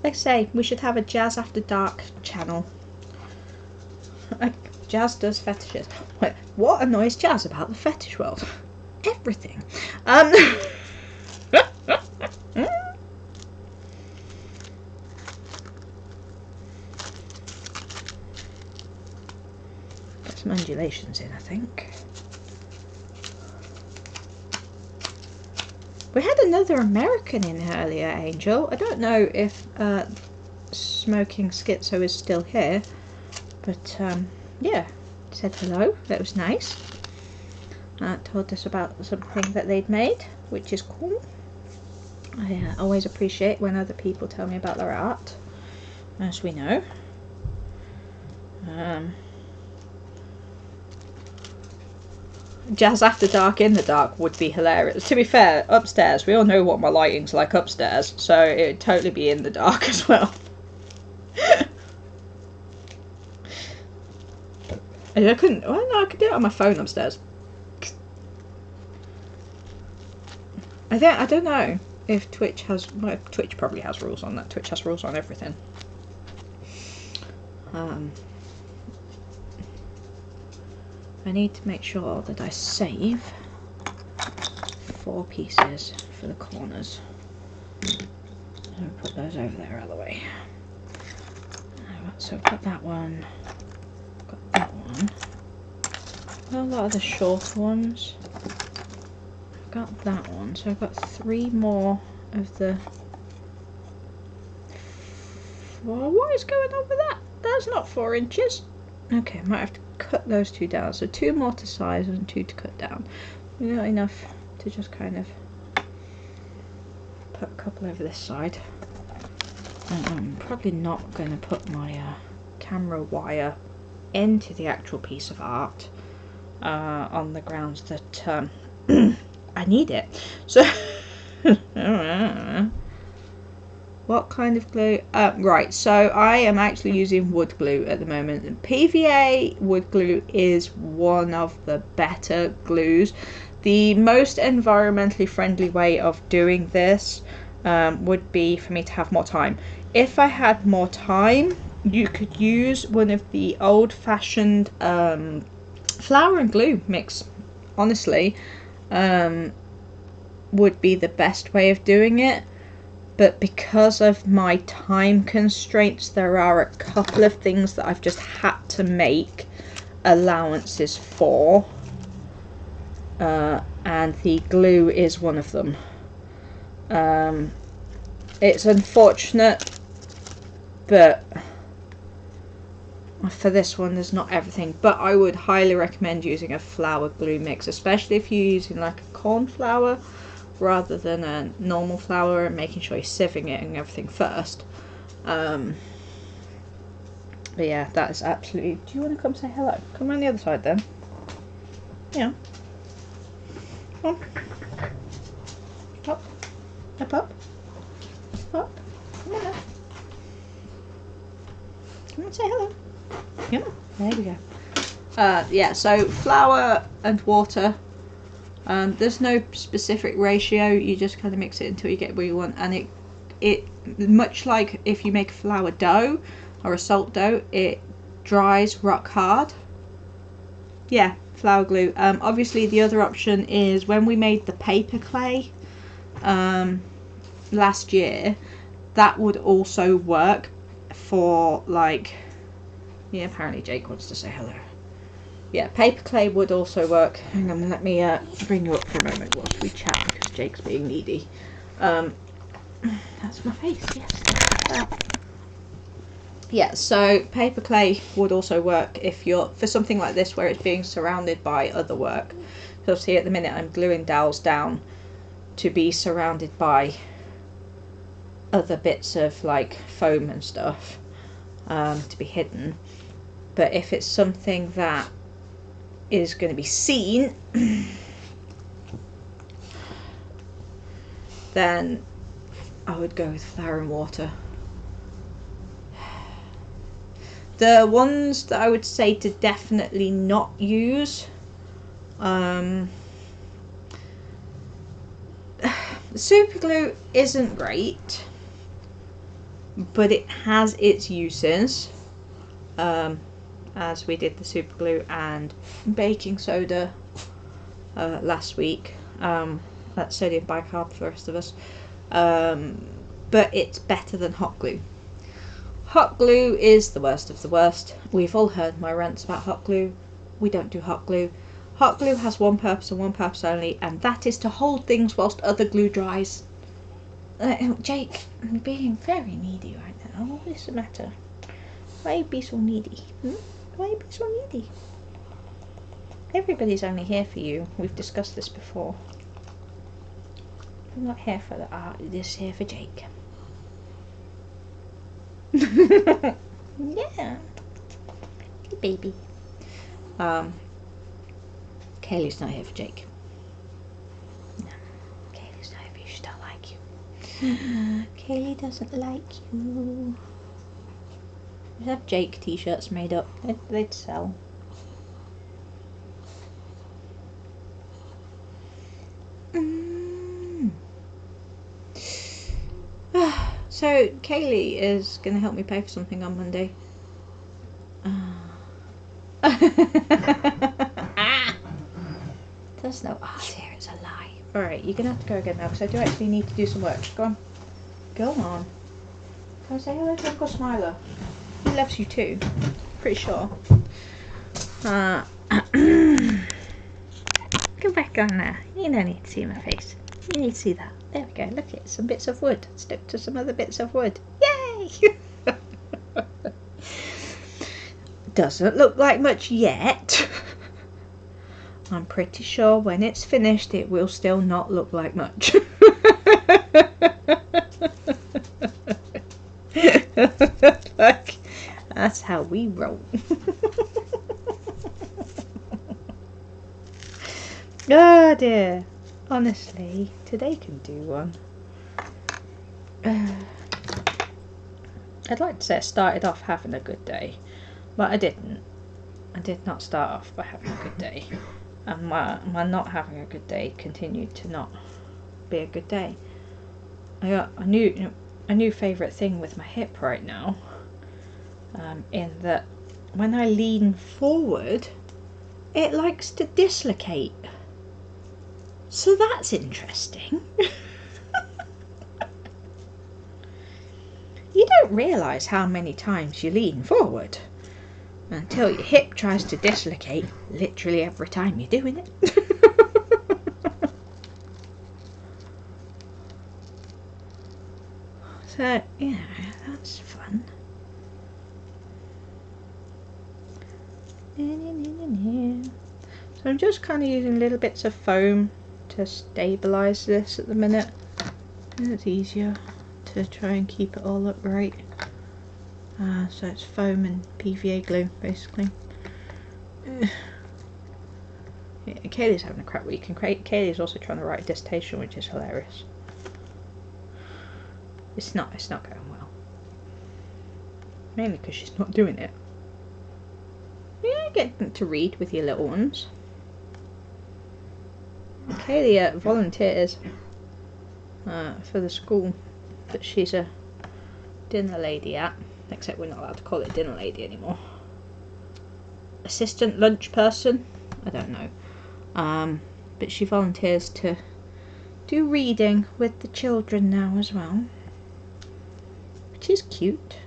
Like I say, we should have a Jazz After Dark channel. Jazz does fetishes. Wait, what annoys Jazz about the fetish world? Everything. Get some undulations in, I think. We had another American in earlier, Angel. I don't know if Smoking Schizo is still here, but yeah, said hello. That was nice. Told us about something that they'd made, which is cool. I always appreciate when other people tell me about their art, as we know. Jazz After Dark in the dark would be hilarious. To be fair, upstairs, we all know what my lighting's like upstairs, so it would totally be in the dark as well. I couldn't. Well, no, I could do it on my phone upstairs. I don't know if Twitch has. Well, Twitch probably has rules on that. Twitch has rules on everything. I need to make sure that I save 4 pieces for the corners. I'll put those over there out of the way. So I've got that one. Got that one. Got a lot of the short ones. I've got that one. So I've got 3 more of the. Well, what is going on with that? That's not 4 inches. Okay, I might have to cut those 2 down. So 2 more to size and 2 to cut down. Not enough to just kind of put a couple over this side. I'm probably not going to put my camera wire into the actual piece of art on the grounds that I need it. So what kind of glue? Right, so I am actually using wood glue at the moment. PVA wood glue is one of the better glues. The most environmentally friendly way of doing this would be for me to have more time. If I had more time, you could use one of the old-fashioned flour and glue mix. Honestly, would be the best way of doing it. But because of my time constraints, there are a couple of things that I've just had to make allowances for. And the glue is one of them. It's unfortunate but for this one there's not everything. But I would highly recommend using a flour glue mix, especially if you're using like a corn flour rather than a normal flour, and making sure you're sieving it and everything first. But yeah, that is absolutely... Do you want to come say hello? Come around the other side then. Yeah. Come on. Up. Up, up. Up. Come on now. Come on, say hello. Yeah, there we go. Yeah, so flour and water. There's no specific ratio. You just kind of mix it until you get where you want, and it much like if you make a flour dough or a salt dough, it dries rock hard. Yeah, flour glue. Obviously the other option is when we made the paper clay last year, that would also work for like... Yeah, apparently Jake wants to say hello. Yeah, paper clay would also work. Hang on, let me bring you up for a moment whilst we chat, because Jake's being needy. That's my face, yes. Yeah, so paper clay would also work if you're... for something like this where it's being surrounded by other work. Because see, at the minute I'm gluing dowels down to be surrounded by other bits of like foam and stuff to be hidden. But if it's something that is going to be seen, then I would go with flour and water. The ones that I would say to definitely not use, super glue isn't great, but it has its uses. As we did the super glue and baking soda last week. That's sodium bicarb for the rest of us. But it's better than hot glue. Hot glue is the worst of the worst. We've all heard my rants about hot glue. We don't do hot glue. Hot glue has one purpose and one purpose only, and that is to hold things whilst other glue dries. Jake, I'm being very needy right now. What is the matter? Why be so needy? Why be so needy? Everybody's only here for you. We've discussed this before. I'm not here for the art. This here for Jake. Yeah. Hey, baby. Kaylee's not here for Jake. No. Kaylee's not here for you. She don't like you. Kaylee doesn't like you. We have Jake t-shirts made up. They'd sell. So Kaylee is going to help me pay for something on Monday. There's no art here, it's a lie. Alright, you're going to have to go again now, because I do actually need to do some work. Go on. Go on. Come say hello to Uncle Smiler. He loves you too. Pretty sure. Go back on there. You don't need to see my face. You need to see that. There we go. Look at some bits of wood. Stuck to some other bits of wood. Yay! Doesn't look like much yet. I'm pretty sure when it's finished it will still not look like much. Look, that's how we roll. Oh dear. Honestly, today can do one. I'd like to say I started off having a good day, but I didn't. I did not start off by having a good day. And my not having a good day continued to not be a good day. I got a new favourite thing with my hip right now, in that when I lean forward, it likes to dislocate. So that's interesting. You don't realise how many times you lean forward until your hip tries to dislocate literally every time you're doing it. So, yeah, that's fun. So I'm just kind of using little bits of foam to stabilise this at the minute. And it's easier to try and keep it all upright. So it's foam and PVA glue basically. Yeah, Kaylee's having a crap week, and Kaylee's also trying to write a dissertation, which is hilarious. It's not going well. Mainly because she's not doing it. Yeah, get to read with your little ones. Kaylee volunteers for the school that she's a dinner lady at, except we're not allowed to call it dinner lady anymore. Assistant lunch person? I don't know. But she volunteers to do reading with the children now as well, which is cute.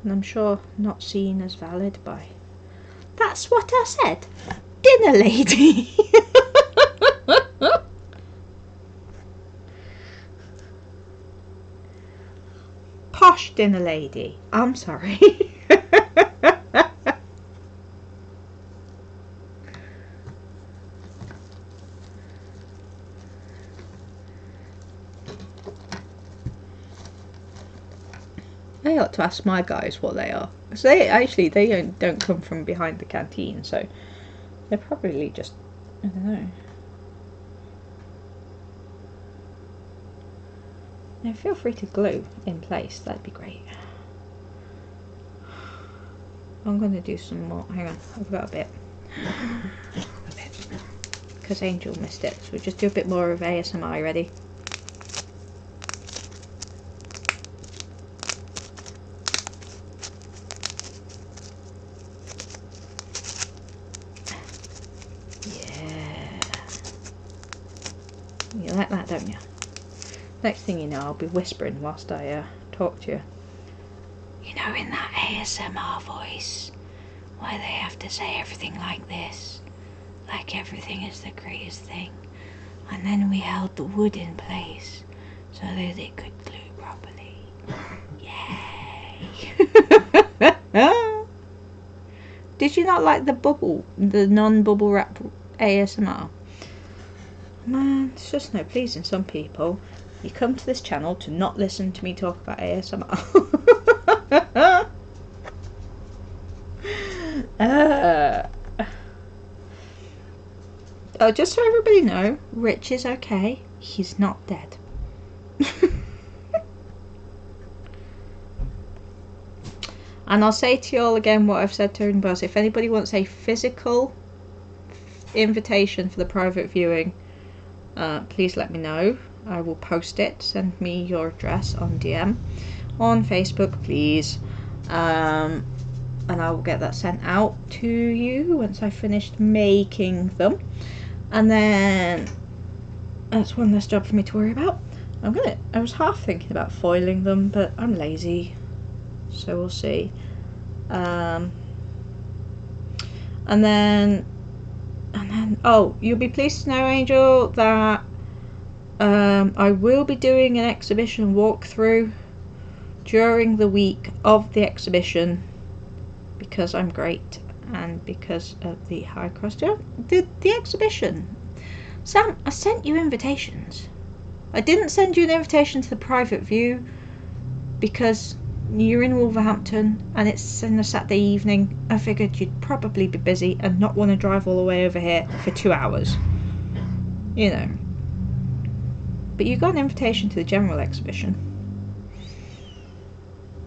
And I'm sure not seen as valid by... That's what I said! Dinner lady! Posh dinner lady. I'm sorry. I ought to ask my guys what they are, because they don't come from behind the canteen, so they're probably just, I don't know. Now feel free to glue in place, that'd be great. I'm going to do some more. Hang on, I've got a bit, because Angel missed it, so we'll just do a bit more of ASMR. Ready? You like that, don't you? Next thing you know, I'll be whispering whilst I talk to you. You know, in that ASMR voice, why they have to say everything like this, like everything is the greatest thing, and then we held the wood in place so that it could glue properly. Yay! Did you not like the non-bubble wrap ASMR? Man, it's just no pleasing some people. You come to this channel to not listen to me talk about ASMR. Oh, just so everybody know, Rich is okay. He's not dead. And I'll say to you all again what I've said to her in Buzz. If anybody wants a physical invitation for the private viewing, please let me know. I will post it. Send me your address on DM on Facebook, please, and I will get that sent out to you once I've finished making them. And then that's one less job for me to worry about. I was half thinking about foiling them, but I'm lazy, so we'll see. And then oh, you'll be pleased to know, Angel, that I will be doing an exhibition walkthrough during the week of the exhibition, because I'm great and because of the high cross. The exhibition. Sam, I sent you invitations. I didn't send you an invitation to the private view because you're in Wolverhampton and it's in a Saturday evening. I figured you'd probably be busy and not want to drive all the way over here for 2 hours. You know. But you got an invitation to the general exhibition,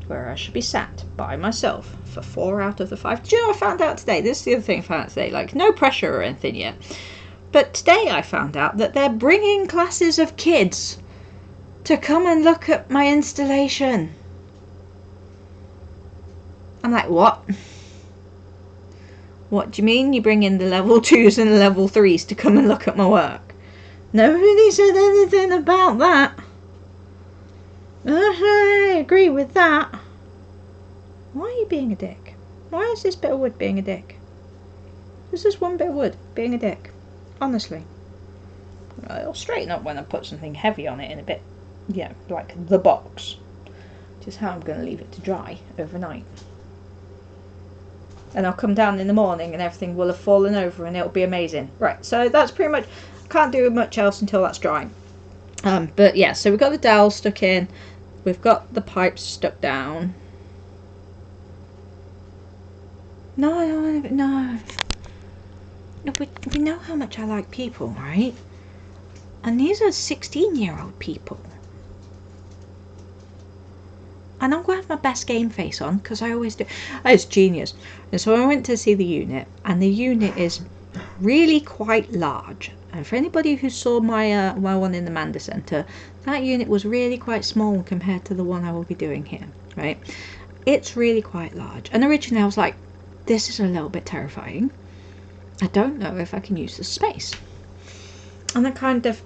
where I should be sat by myself for 4 out of the 5. Do you know what I found out today? This is the other thing I found out today. Like, no pressure or anything yet. But today I found out that they're bringing classes of kids to come and look at my installation. I'm like, what? What do you mean you bring in the level 2s and the level 3s to come and look at my work? Nobody said anything about that. I agree with that. Why are you being a dick? Why is this bit of wood being a dick? Is this one bit of wood being a dick? Honestly. It'll straighten up when I put something heavy on it in a bit, you know, like the box. which is how I'm going to leave it to dry overnight. And I'll come down in the morning and everything will have fallen over and it'll be amazing. Right, so that's pretty much, can't do much else until that's dry. But yeah, so we've got the dowel stuck in, we've got the pipes stuck down. No, we know how much I like people, right? And these are 16-year-old people. And I'm going to have my best game face on, because I always do. Oh, it's genius. And so I went to see the unit, and the unit is really quite large. And for anybody who saw my one in the Manda Centre, that unit was really quite small compared to the one I will be doing here, right? It's really quite large. And originally I was like, this is a little bit terrifying. I don't know if I can use the space. And I kind of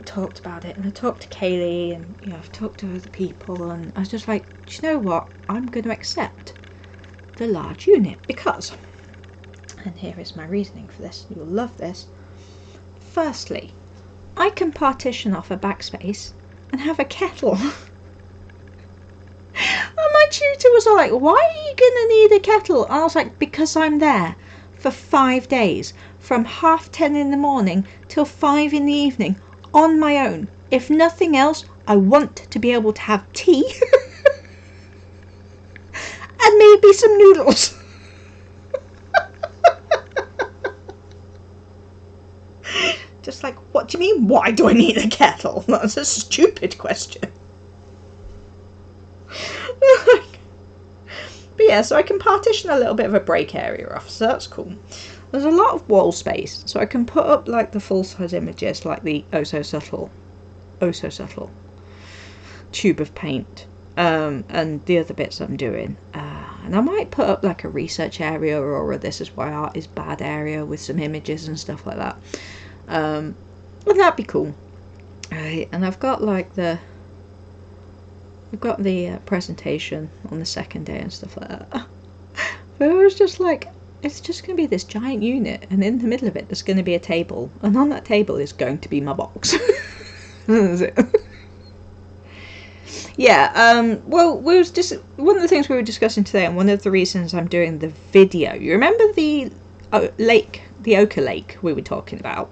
talked about it, and I talked to Kaylee, and I've talked to other people, and I was just like, do you know what, I'm going to accept the large unit because, and here is my reasoning for this, you'll love this. Firstly, I can partition off a backspace and have a kettle. And my tutor was like, why are you gonna need a kettle? And I was like, because I'm there for 5 days from 10:30 in the morning till 5 in the evening on my own. If nothing else, I want to be able to have tea and maybe some noodles. Just like, what do you mean, why do I need a kettle? That's a stupid question. But yeah, so I can partition a little bit of a break area off, so that's cool. There's a lot of wall space, so I can put up like the full-size images, like the oh so subtle tube of paint, and the other bits I'm doing. And I might put up like a research area or a this is why art is bad area with some images and stuff like that. Wouldn't that be cool? Right, and I've got like the presentation on the second day and stuff like that. But it was just like, it's just going to be this giant unit, and in the middle of it there's going to be a table, and on that table is going to be my box. That's it. Yeah, well, we was just one of the things we were discussing today, and one of the reasons I'm doing the video. You remember the lake, the ochre lake we were talking about,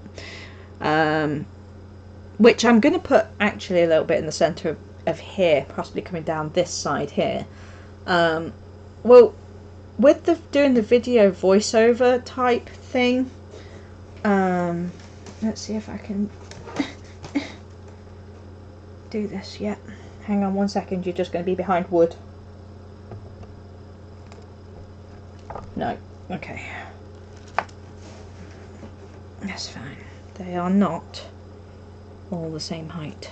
which I'm going to put actually a little bit in the centre of here, possibly coming down this side here. Well, with doing the video voiceover type thing, let's see if I can do this yet. Hang on 1 second, you're just going to be behind wood. No, okay. That's fine. They are not all the same height.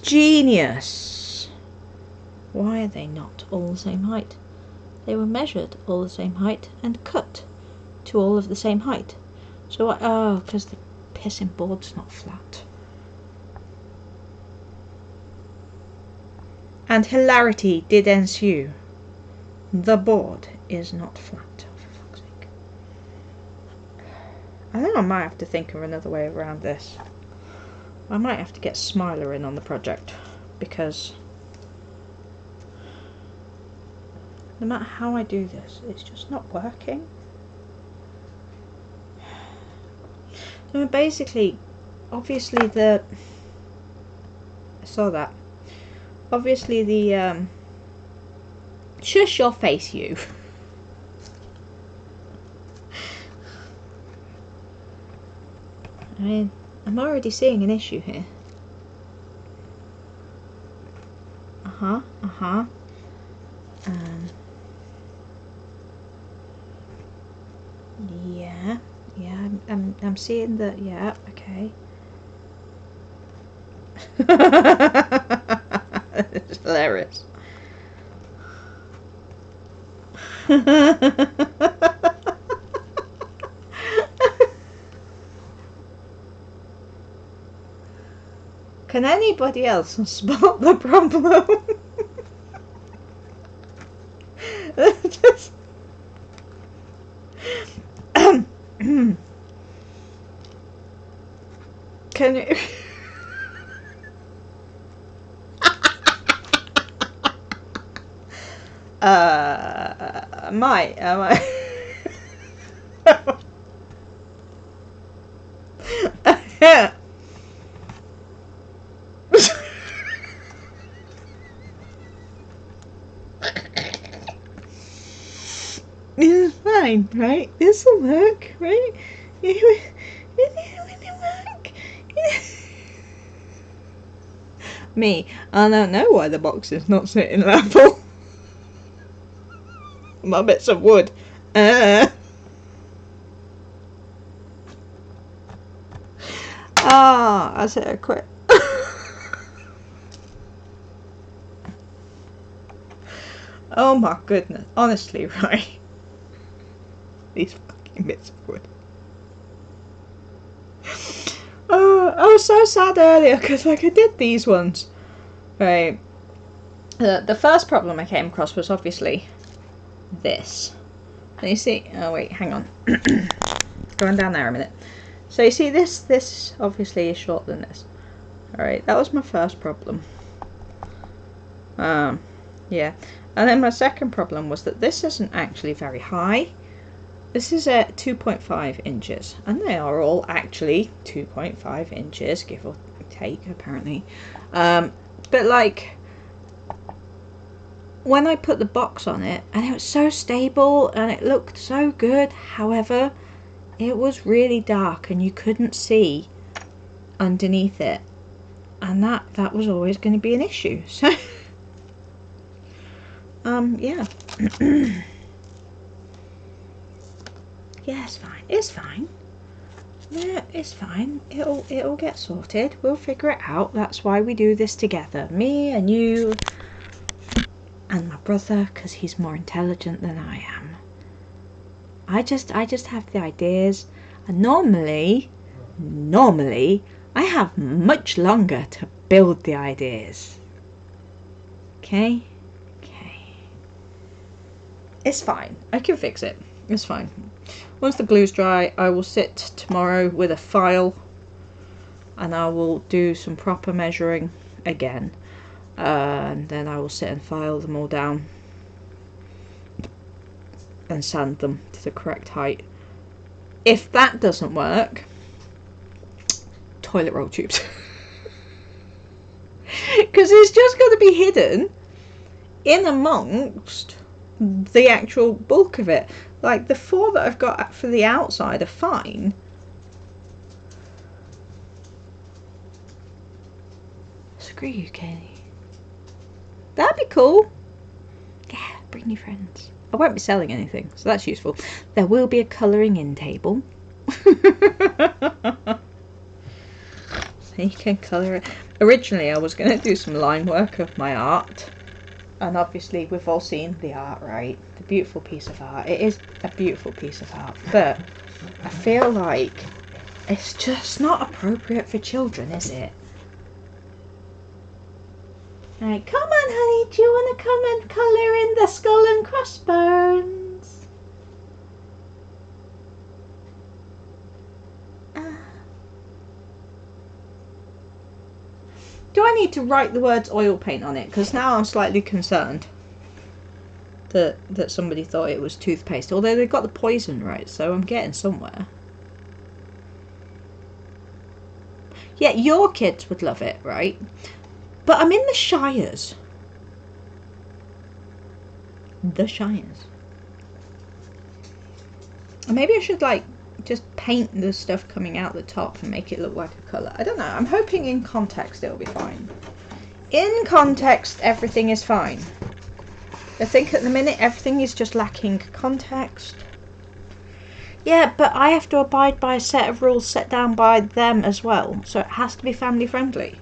Genius! Why are they not all the same height? They were measured all the same height and cut to all of the same height. So oh, because the pissing board's not flat. And hilarity did ensue. The board is not flat, for fuck's sake. I think I might have to think of another way around this. I might have to get Smiler in on the project, because no matter how I do this, it's just not working. So basically, obviously I saw that. Obviously the, shush your face, you. I mean, I'm already seeing an issue here. Yeah, I'm seeing the, yeah, okay. It's hilarious. Can anybody else spot the problem? Just... Can you... Am I? It's fine, right? This'll work, right? It'll work. Me, I don't know why the box is not sitting level. My bits of wood. I said I quit. Oh my goodness, honestly, right? These fucking bits of wood. Oh, I was so sad earlier because like I did these ones, right? The first problem I came across was obviously this. And you see, oh wait, hang on, going down there a minute. So you see this obviously is shorter than this. All right, that was my first problem. Yeah, and then my second problem was that this isn't actually very high. This is at 2.5 inches, and they are all actually 2.5 inches, give or take, apparently. But like, when I put the box on it, and it was so stable, and it looked so good, however, it was really dark, and you couldn't see underneath it, and that was always going to be an issue, so, yeah. Yeah, it's fine. It's fine. Yeah, it's fine. It'll get sorted. We'll figure it out. That's why we do this together. Me and you and my brother, because he's more intelligent than I am. I just have the ideas, and normally I have much longer to build the ideas. Okay? Okay. It's fine. I can fix it. It's fine. Once the glue's dry, I will sit tomorrow with a file and I will do some proper measuring again. And then I will sit and file them all down and sand them to the correct height. If that doesn't work, toilet roll tubes. Because it's just going to be hidden in amongst the actual bulk of it. Like, the 4 that I've got for the outside are fine. Screw you, Kaylee. That'd be cool. Yeah, bring your friends. I won't be selling anything, so that's useful. There will be a colouring in table. So you can colour it. Originally, I was going to do some line work of my art. And obviously we've all seen the art, right? The beautiful piece of art. It is a beautiful piece of art, but I feel like it's just not appropriate for children, is it? Right, come on honey, do you want to come and colour in the skull and crossbones? Do I need to write the words oil paint on it? Because now I'm slightly concerned that somebody thought it was toothpaste. Although they got the poison right, so I'm getting somewhere. Yeah, your kids would love it, right? But I'm in the Shires. The Shires. Maybe I should, like, just paint the stuff coming out the top and make it look like a colour. I don't know. I'm hoping in context it'll be fine. In context, everything is fine. I think at the minute everything is just lacking context. Yeah, but I have to abide by a set of rules set down by them as well. So it has to be family friendly.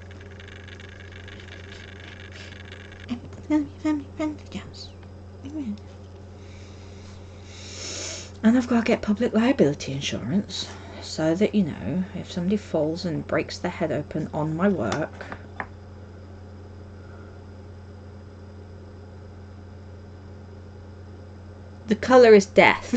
Family friendly, yes. And I've got to get public liability insurance so that, you know, if somebody falls and breaks their head open on my work. The colour is death.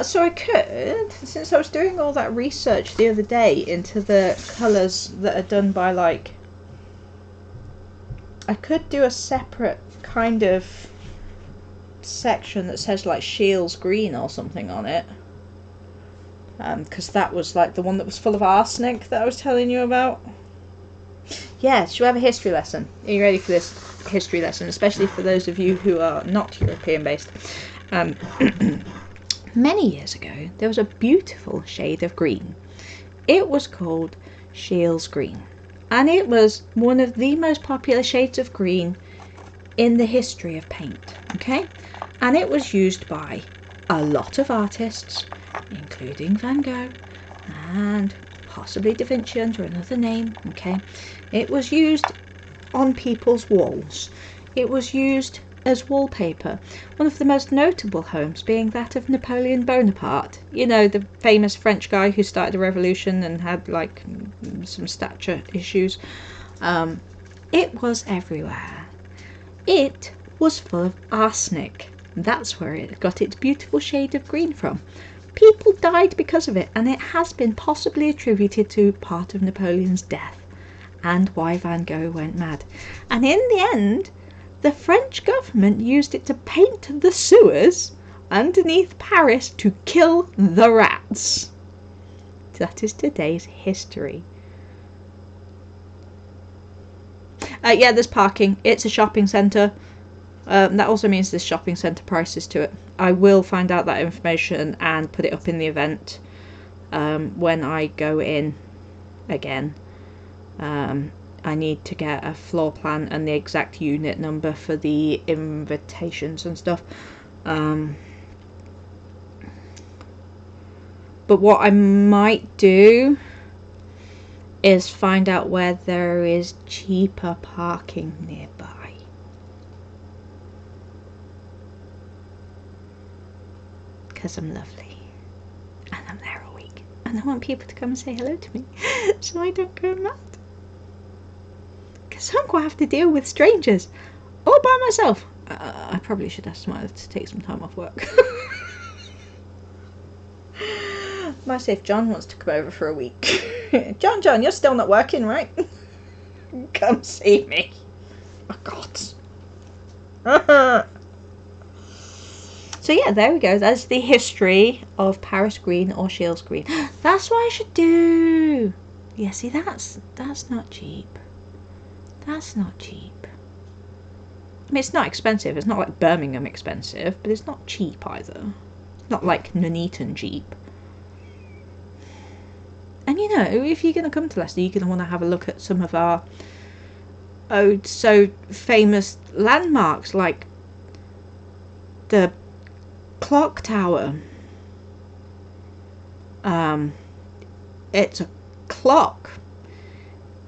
So I could, since I was doing all that research the other day into the colours that are done by, like, I could do a separate kind of section that says like Shields Green or something on it, because that was like the one that was full of arsenic that I was telling you about. Yeah, should we have a history lesson? Are you ready for this history lesson, especially for those of you who are not European based? Many years ago there was a beautiful shade of green. It was called Shields Green, and it was one of the most popular shades of green in the history of paint, okay? And it was used by a lot of artists, including Van Gogh and possibly Da Vinci under another name, okay? It was used on people's walls. It was used as wallpaper. One of the most notable homes being that of Napoleon Bonaparte. You know, the famous French guy who started the revolution and had like some stature issues. It was everywhere. It was full of arsenic. That's where it got its beautiful shade of green from. People died because of it, and it has been possibly attributed to part of Napoleon's death and why Van Gogh went mad. And in the end, the French government used it to paint the sewers underneath Paris to kill the rats. That is today's history. Yeah, there's parking. It's a shopping centre. That also means there's shopping centre prices to it. I will find out that information and put it up in the event when I go in again. I need to get a floor plan and the exact unit number for the invitations and stuff. But what I might do is find out where there is cheaper parking nearby. Because I'm lovely and I'm there a week and I want people to come and say hello to me so I don't go mad, because I'm going to have to deal with strangers all by myself. I probably should ask Smiley to take some time off work. Might see if John wants to come over for a week. John, you're still not working, right? Come see me. Oh God. So yeah, there we go. That's the history of Paris green or Shields green. That's what I should do. Yeah, see, that's not cheap. That's not cheap. I mean, it's not expensive. It's not like Birmingham expensive, but it's not cheap either. Not like Nuneaton cheap. And you know, if you're going to come to Leicester, you're going to want to have a look at some of our so famous landmarks, like the clock tower. It's a clock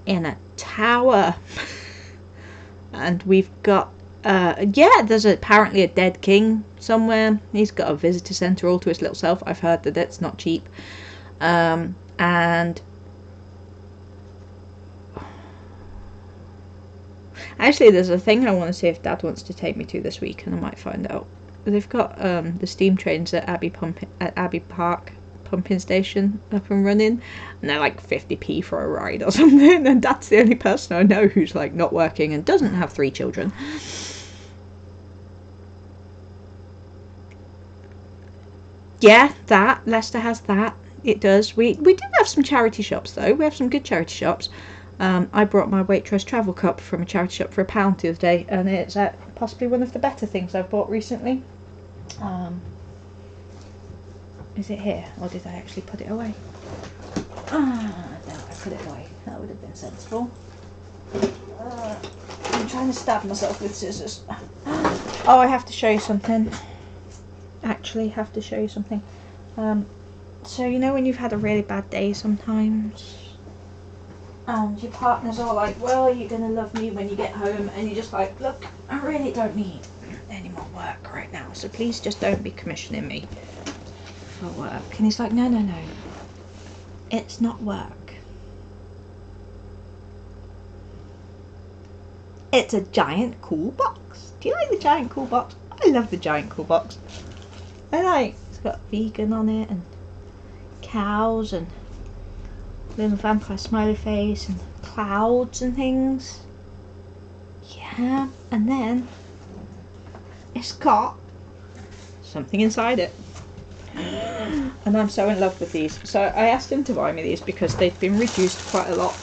in a tower. And we've got there's apparently a dead king somewhere. He's got a visitor centre all to his little self. I've heard that it's not cheap. And actually there's a thing I want to see if Dad wants to take me to this week, and I might find out. They've got the steam trains at Abbey Park pumping station up and running, and they're like 50p for a ride or something, and Dad's the only person I know who's like not working and doesn't have 3 children. Yeah, that Leicester has that. It does. We do have some charity shops though. We have some good charity shops. I brought my Waitrose travel cup from a charity shop for £1 the other day, and it's possibly one of the better things I've bought recently. Is it here, or did I actually put it away? No, I put it away. That would have been sensible. I'm trying to stab myself with scissors. Oh, I have to show you something. Actually, have to show you something. So you know when you've had a really bad day sometimes, and your partner's all like, well, you're going to love me when you get home, and you're just like, look, I really don't need any more work right now, so please just don't be commissioning me for work. And he's like, no, it's not work. It's a giant cool box. Do you like the giant cool box? I love the giant cool box. It's got vegan on it, and cows, and little vampire smiley face, and clouds and things. Yeah. And then it's got something inside it. And I'm so in love with these. So I asked him to buy me these because they've been reduced quite a lot,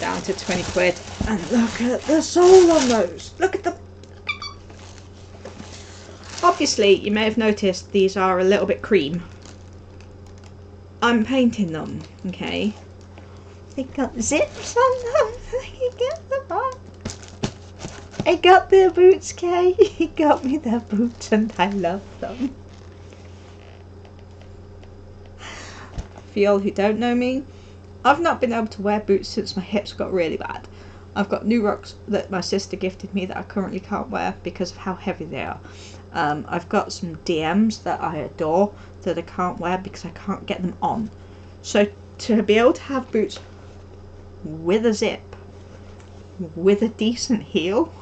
down to 20 quid. And look at the sole on those. Look at them. Obviously, you may have noticed these are a little bit cream. I'm painting them, okay? They got zips on them. You get them on. I got the boots, Kay. He got me the boots and I love them. For y'all who don't know me, I've not been able to wear boots since my hips got really bad. I've got new rocks that my sister gifted me that I currently can't wear because of how heavy they are. I've got some DMs that I adore that I can't wear because I can't get them on. So to be able to have boots with a zip, with a decent heel,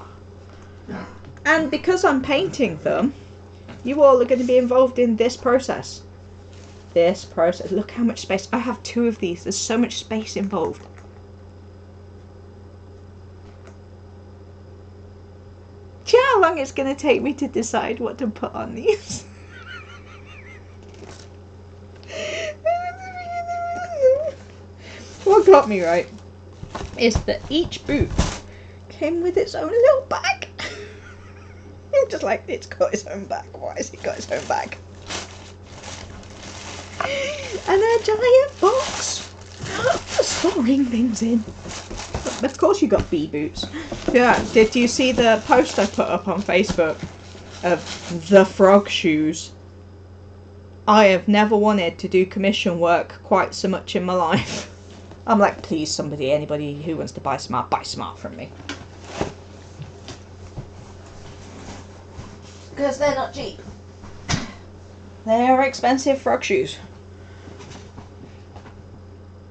and because I'm painting them, you all are going to be involved in this process. Look how much space. I have 2 of these. There's so much space involved. Do you know how long it's going to take me to decide what to put on these? What got me right is that each boot came with its own little bag. Just like, it's got its own bag. Why has it got its own bag? And a giant box for storing things in. Of course you got bee boots. Yeah, did you see the post I put up on Facebook of the frog shoes? I have never wanted to do commission work quite so much in my life. I'm like, please, anybody who wants to buy smart from me. Because they're not cheap. They're expensive frog shoes.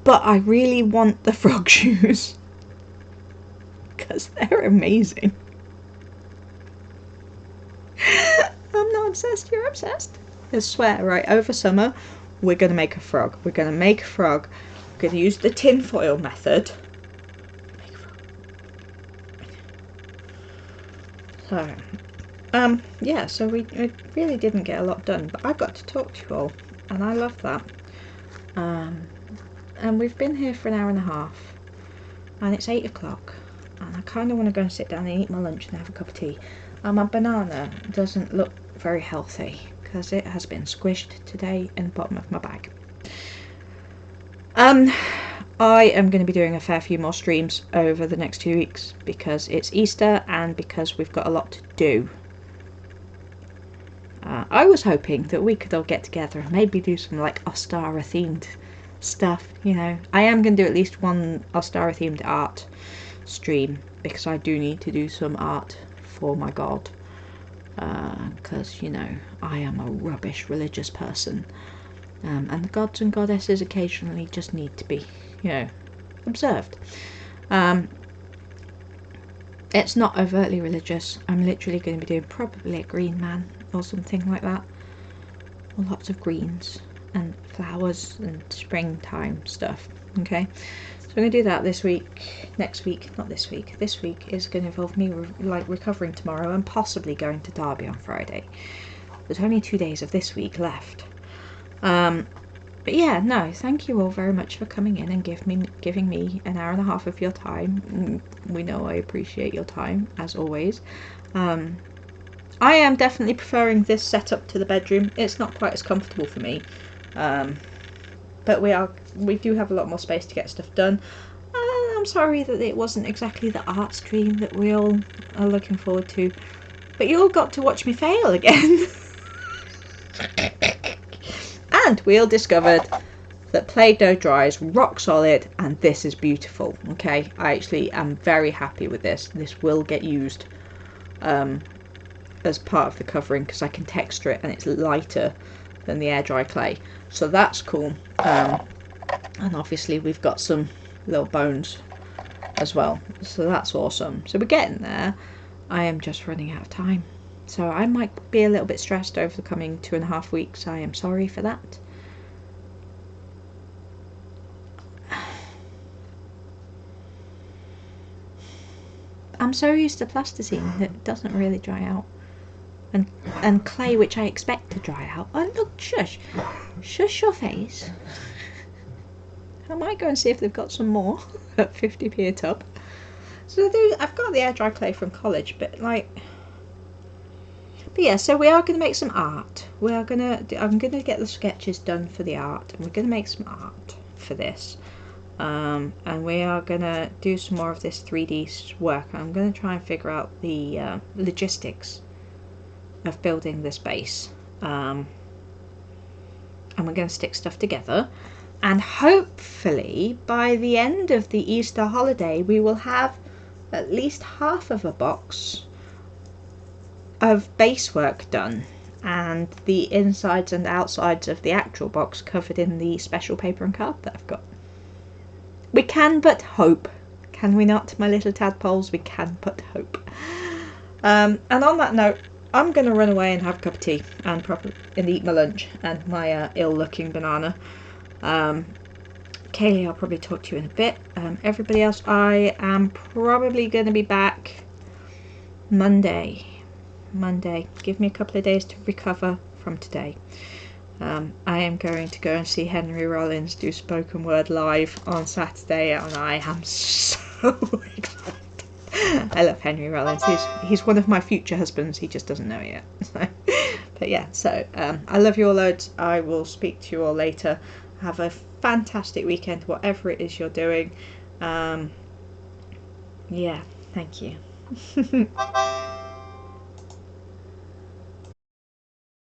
But I really want the frog shoes. Because they're amazing. I'm not obsessed, you're obsessed. I swear, right, over summer, we're going to make a frog. We're going to use the tin foil method. So, yeah, so we really didn't get a lot done, but I got to talk to you all, and I love that. And we've been here for an hour and a half, and it's 8 o'clock, and I kind of want to go and sit down and eat my lunch and have a cup of tea. And my banana doesn't look very healthy, because it has been squished today in the bottom of my bag. I am going to be doing a fair few more streams over the next 2 weeks, because it's Easter, and because we've got a lot to do. I was hoping that we could all get together and maybe do some like Ostara themed stuff, you know. I am going to do at least one Ostara themed art stream, because I do need to do some art for my god, because, you know, I am a rubbish religious person, and the gods and goddesses occasionally just need to be, you know, observed. It's not overtly religious. I'm literally going to be doing probably a green man or something like that, or lots of greens and flowers and springtime stuff. Okay, so I'm going to do that this week. Next week, not this week. This week is going to involve me recovering tomorrow and possibly going to Derby on Friday. There's only 2 days of this week left. But yeah, no, thank you all very much for coming in and giving me an hour and a half of your time. We know I appreciate your time, as always. I am definitely preferring this setup to the bedroom. It's not quite as comfortable for me, but we do have a lot more space to get stuff done. I'm sorry that it wasn't exactly the art stream that we all are looking forward to, but you all got to watch me fail again. And we all discovered that Play-Doh dries rock solid, and this is beautiful. Okay, I actually am very happy with this. This will get used as part of the covering, because I can texture it and it's lighter than the air dry clay, so that's cool. And obviously we've got some little bones as well, so that's awesome. So we're getting there. I am just running out of time, so I might be a little bit stressed over the coming 2.5 weeks. I am sorry for that. I'm so used to plasticine that it doesn't really dry out. And clay, which I expect to dry out. Oh look, shush. Shush your face. I might go and see if they've got some more at 50p a tub. So I've got the air dry clay from college, but yeah, so we are going to make some art. I'm going to get the sketches done for the art, and we're going to make some art for this. And we are going to do some more of this 3D work. I'm going to try and figure out the logistics of building this base. And we're going to stick stuff together. And hopefully by the end of the Easter holiday we will have at least half of a box of base work done, and the insides and outsides of the actual box covered in the special paper and card that I've got. We can but hope, can we not, my little tadpoles? We can but hope. And on that note, I'm going to run away and have a cup of tea and eat my lunch and my ill-looking banana. Kaylee, I'll probably talk to you in a bit. Everybody else, I am probably going to be back Monday. Give me a couple of days to recover from today. I am going to go and see Henry Rollins do spoken word live on Saturday, and I am so excited. I love Henry Rollins. He's one of my future husbands. He just doesn't know it yet. But yeah, so I love you all loads. I will speak to you all later. Have a fantastic weekend, whatever it is you're doing. Yeah, thank you.